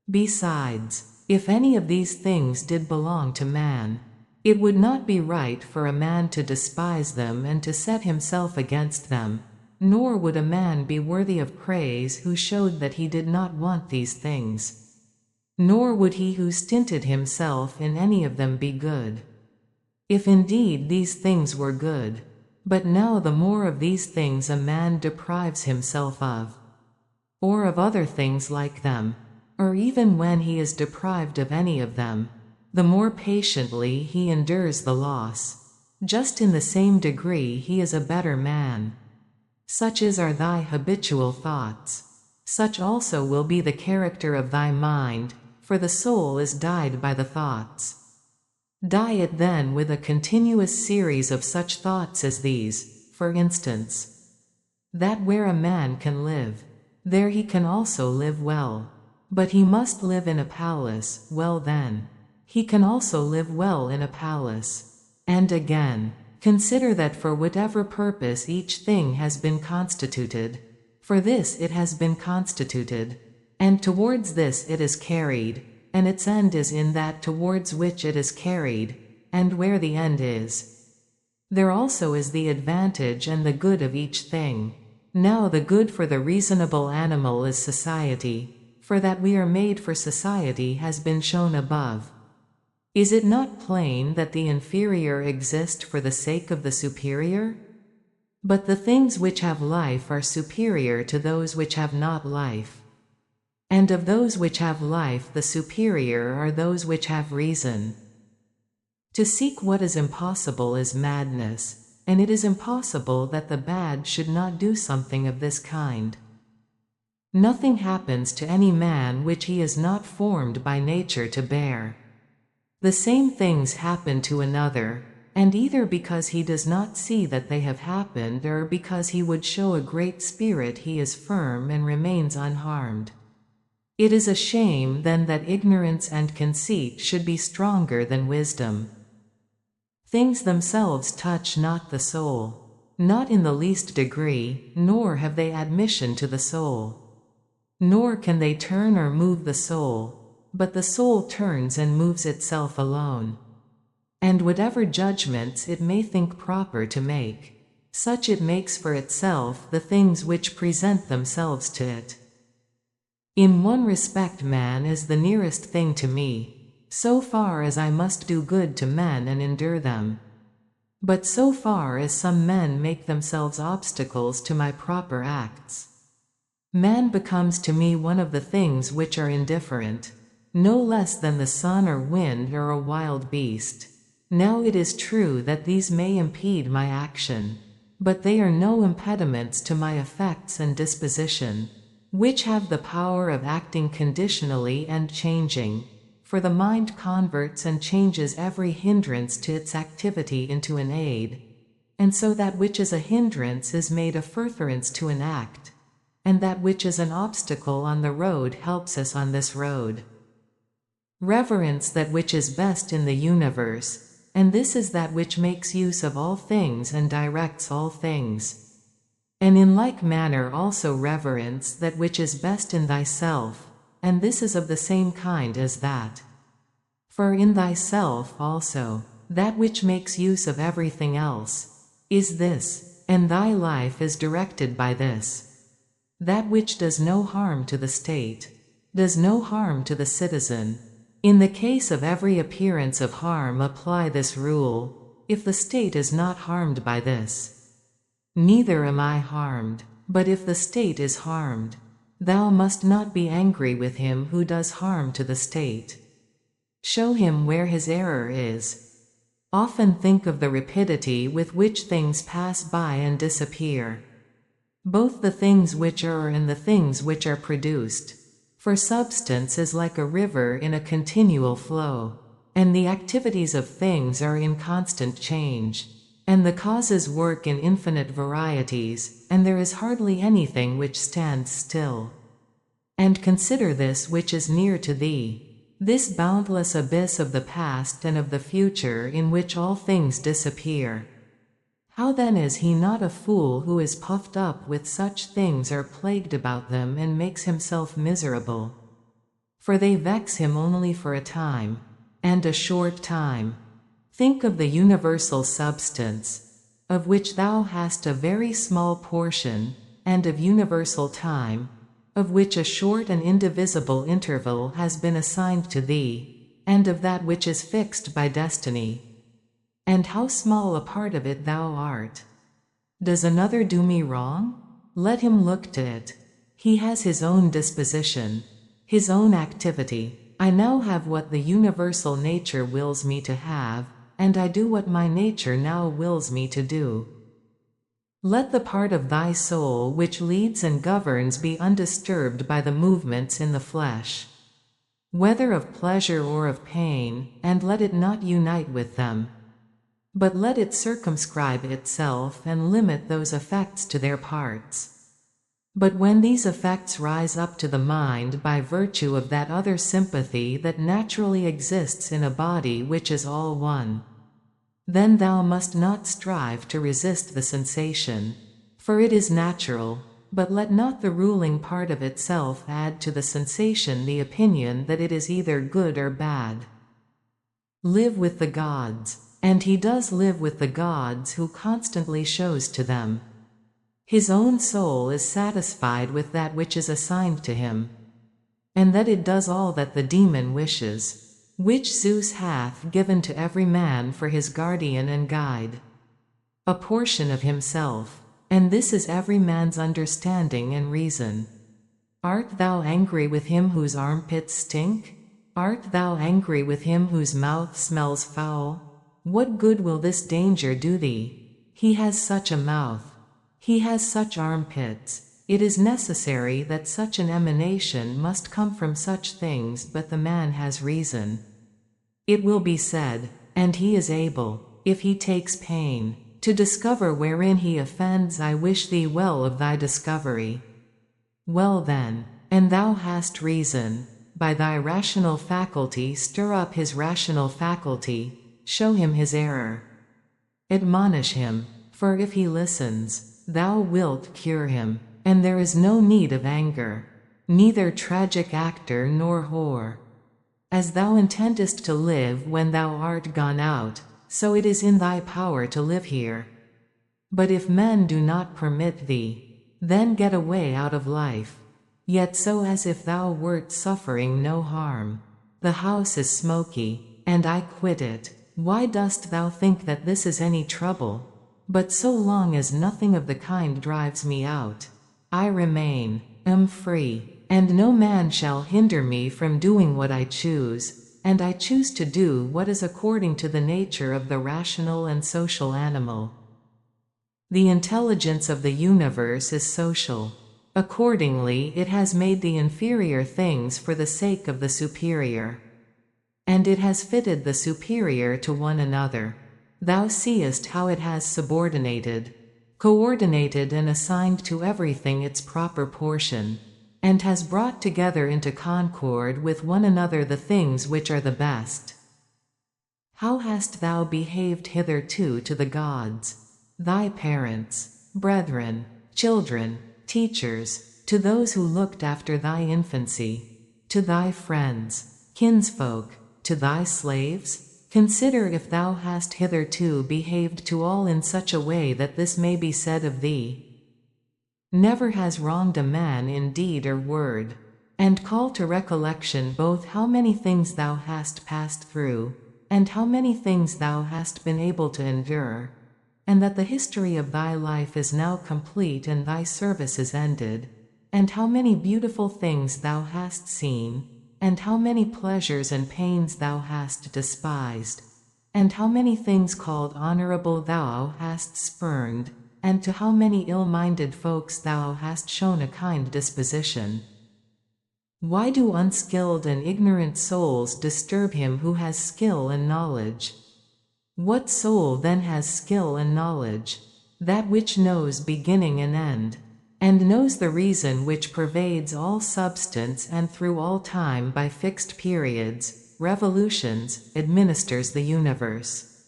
Besides, if any of these things did belong to man, it would not be right for a man to despise them and to set himself against them, nor would a man be worthy of praise who showed that he did not want these things, nor would he who stinted himself in any of them be good, if indeed these things were good. But now the more of these things a man deprives himself of, or of other things like them, or even when he is deprived of any of them, the more patiently he endures the loss, just in the same degree he is a better man. Such are thy habitual thoughts. Such also will be the character of thy mind, for the soul is dyed by the thoughts. Dye it then with a continuous series of such thoughts as these, for instance, that where a man can live, there he can also live well. But he must live in a palace, well then, he can also live well in a palace. And again, consider that for whatever purpose each thing has been constituted, for this it has been constituted, and towards this it is carried, and its end is in that towards which it is carried, and where the end is, there also is the advantage and the good of each thing. Now the good for the reasonable animal is society, for that we are made for society has been shown above. Is it not plain that the inferior exist for the sake of the superior? But the things which have life are superior to those which have not life. And of those which have life the superior are those which have reason. To seek what is impossible is madness, and it is impossible that the bad should not do something of this kind. Nothing happens to any man which he is not formed by nature to bear. The same things happen to another, and either because he does not see that they have happened or because he would show a great spirit he is firm and remains unharmed. It is a shame then that ignorance and conceit should be stronger than wisdom. Things themselves touch not the soul, not in the least degree, nor have they admission to the soul. Nor can they turn or move the soul, but the soul turns and moves itself alone. And whatever judgments it may think proper to make, such it makes for itself the things which present themselves to it. In one respect man is the nearest thing to me, so far as I must do good to men and endure them. But so far as some men make themselves obstacles to my proper acts, man becomes to me one of the things which are indifferent, no less than the sun or wind or a wild beast. Now it is true that these may impede my action, but they are no impediments to my effects and disposition, which have the power of acting conditionally and changing, for the mind converts and changes every hindrance to its activity into an aid, and so that which is a hindrance is made a furtherance to an act, and that which is an obstacle on the road helps us on this road. Reverence that which is best in the universe, and this is that which makes use of all things and directs all things. And in like manner also reverence that which is best in thyself, and this is of the same kind as that. For in thyself also, that which makes use of everything else, is this, and thy life is directed by this. That which does no harm to the state, does no harm to the citizen. In the case of every appearance of harm apply this rule: if the state is not harmed by this, neither am I harmed. But if the state is harmed, thou must not be angry with him who does harm to the state. Show him where his error is. Often think of the rapidity with which things pass by and disappear, both the things which are and the things which are produced. For substance is like a river in a continual flow, and the activities of things are in constant change, and the causes work in infinite varieties, and there is hardly anything which stands still. And consider this which is near to thee, this boundless abyss of the past and of the future in which all things disappear. How then is he not a fool who is puffed up with such things or plagued about them and makes himself miserable? For they vex him only for a time, and a short time. Think of the universal substance, of which thou hast a very small portion, and of universal time, of which a short and indivisible interval has been assigned to thee, and of that which is fixed by destiny. And how small a part of it thou art. Does another do me wrong? Let him look to it. He has his own disposition, his own activity. I now have what the universal nature wills me to have, and I do what my nature now wills me to do. Let the part of thy soul which leads and governs be undisturbed by the movements in the flesh, whether of pleasure or of pain, and let it not unite with them, but let it circumscribe itself and limit those effects to their parts. But when these effects rise up to the mind by virtue of that other sympathy that naturally exists in a body which is all one, then thou must not strive to resist the sensation, for it is natural, but let not the ruling part of itself add to the sensation the opinion that it is either good or bad. Live with the gods. And he does live with the gods who constantly shows to them. His own soul is satisfied with that which is assigned to him. and that it does all that the demon wishes, which Zeus hath given to every man for his guardian and guide, a portion of himself, and this is every man's understanding and reason. Art thou angry with him whose armpits stink? Art thou angry with him whose mouth smells foul? What good will this danger do thee? He has such a mouth. He has such armpits. It is necessary that such an emanation must come from such things, but the man has reason. It will be said, and he is able, if he takes pain, to discover wherein he offends. I wish thee well of thy discovery. Well then, and thou hast reason, by thy rational faculty stir up his rational faculty, show him his error. Admonish him, for if he listens, thou wilt cure him, and there is no need of anger, neither tragic actor nor whore. As thou intendest to live when thou art gone out, so it is in thy power to live here. But if men do not permit thee, then get away out of life, yet so as if thou wert suffering no harm. The house is smoky, and I quit it. Why dost thou think that this is any trouble? But so long as nothing of the kind drives me out, I remain, am free, and no man shall hinder me from doing what I choose, and I choose to do what is according to the nature of the rational and social animal. The intelligence of the universe is social. Accordingly, it has made the inferior things for the sake of the superior, and it has fitted the superior to one another. Thou seest how it has subordinated, coordinated and assigned to everything its proper portion, and has brought together into concord with one another the things which are the best. How hast thou behaved hitherto to the gods, thy parents, brethren, children, teachers, to those who looked after thy infancy, to thy friends, kinsfolk, to thy slaves? Consider if thou hast hitherto behaved to all in such a way that this may be said of thee. Never has wronged a man in deed or word, and call to recollection both how many things thou hast passed through, and how many things thou hast been able to endure, and that the history of thy life is now complete and thy service is ended, and how many beautiful things thou hast seen, and how many pleasures and pains thou hast despised, and how many things called honorable thou hast spurned, and to how many ill-minded folks thou hast shown a kind disposition. Why do unskilled and ignorant souls disturb him who has skill and knowledge? What soul then has skill and knowledge? That which knows beginning and end, and knows the reason which pervades all substance and through all time by fixed periods, revolutions, administers the universe.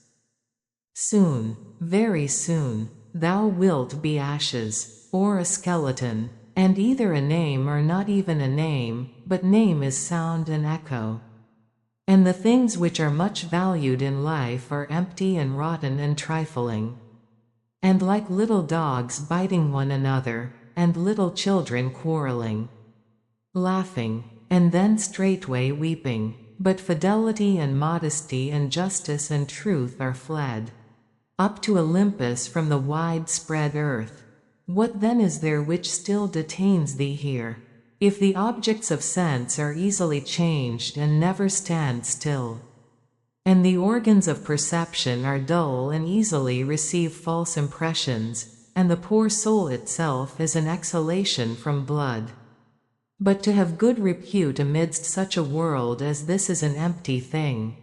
Soon, very soon, thou wilt be ashes, or a skeleton, and either a name or not even a name, but name is sound and echo. And the things which are much valued in life are empty and rotten and trifling, and like little dogs biting one another, and little children quarreling, laughing, and then straightway weeping. But fidelity and modesty and justice and truth are fled up to Olympus from the wide-spread earth. What then is there which still detains thee here? If the objects of sense are easily changed and never stand still, and the organs of perception are dull and easily receive false impressions, and the poor soul itself is an exhalation from blood. But to have good repute amidst such a world as this is an empty thing.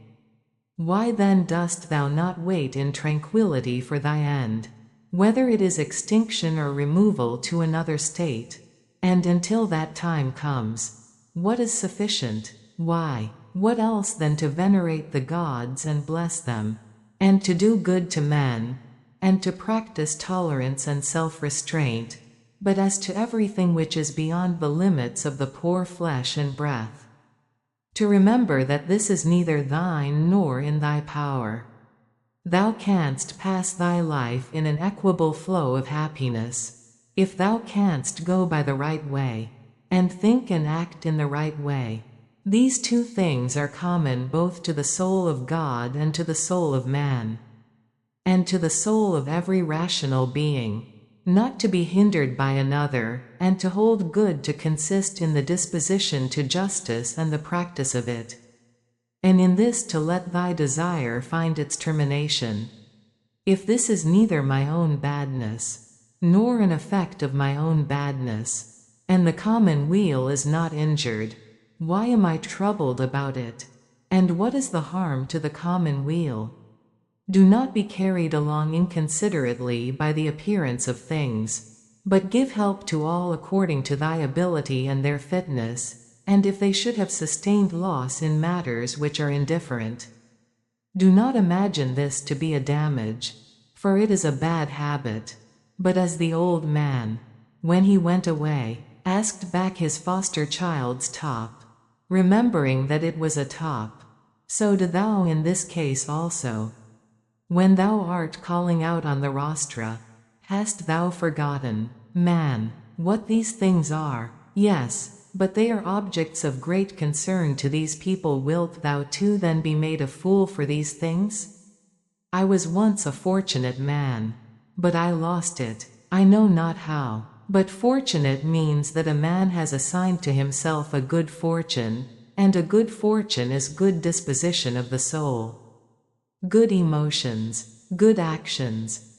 Why then dost thou not wait in tranquillity for thy end, whether it is extinction or removal to another state? And until that time comes, what is sufficient? Why, what else than to venerate the gods and bless them, and to do good to men, and to practice tolerance and self-restraint, but as to everything which is beyond the limits of the poor flesh and breath, to remember that this is neither thine nor in thy power. Thou canst pass thy life in an equable flow of happiness, if thou canst go by the right way. and think and act in the right way. These two things are common both to the soul of God and to the soul of man, and to the soul of every rational being, not to be hindered by another, and to hold good to consist in the disposition to justice and the practice of it, and in this to let thy desire find its termination. If this is neither my own badness, nor an effect of my own badness, and the common weal is not injured, why am I troubled about it? And what is the harm to the common weal? Do not be carried along inconsiderately by the appearance of things, but give help to all according to thy ability and their fitness, and if they should have sustained loss in matters which are indifferent. Do not imagine this to be a damage, for it is a bad habit. But as the old man, when he went away, asked back his foster child's top, remembering that it was a top, so do thou in this case also. When thou art calling out on the rostra, hast thou forgotten, man, what these things are? Yes, but they are objects of great concern to these people. Wilt thou too then be made a fool for these things? I was once a fortunate man, but I lost it, I know not how. But fortunate means that a man has assigned to himself a good fortune, and a good fortune is good disposition of the soul, good emotions, good actions,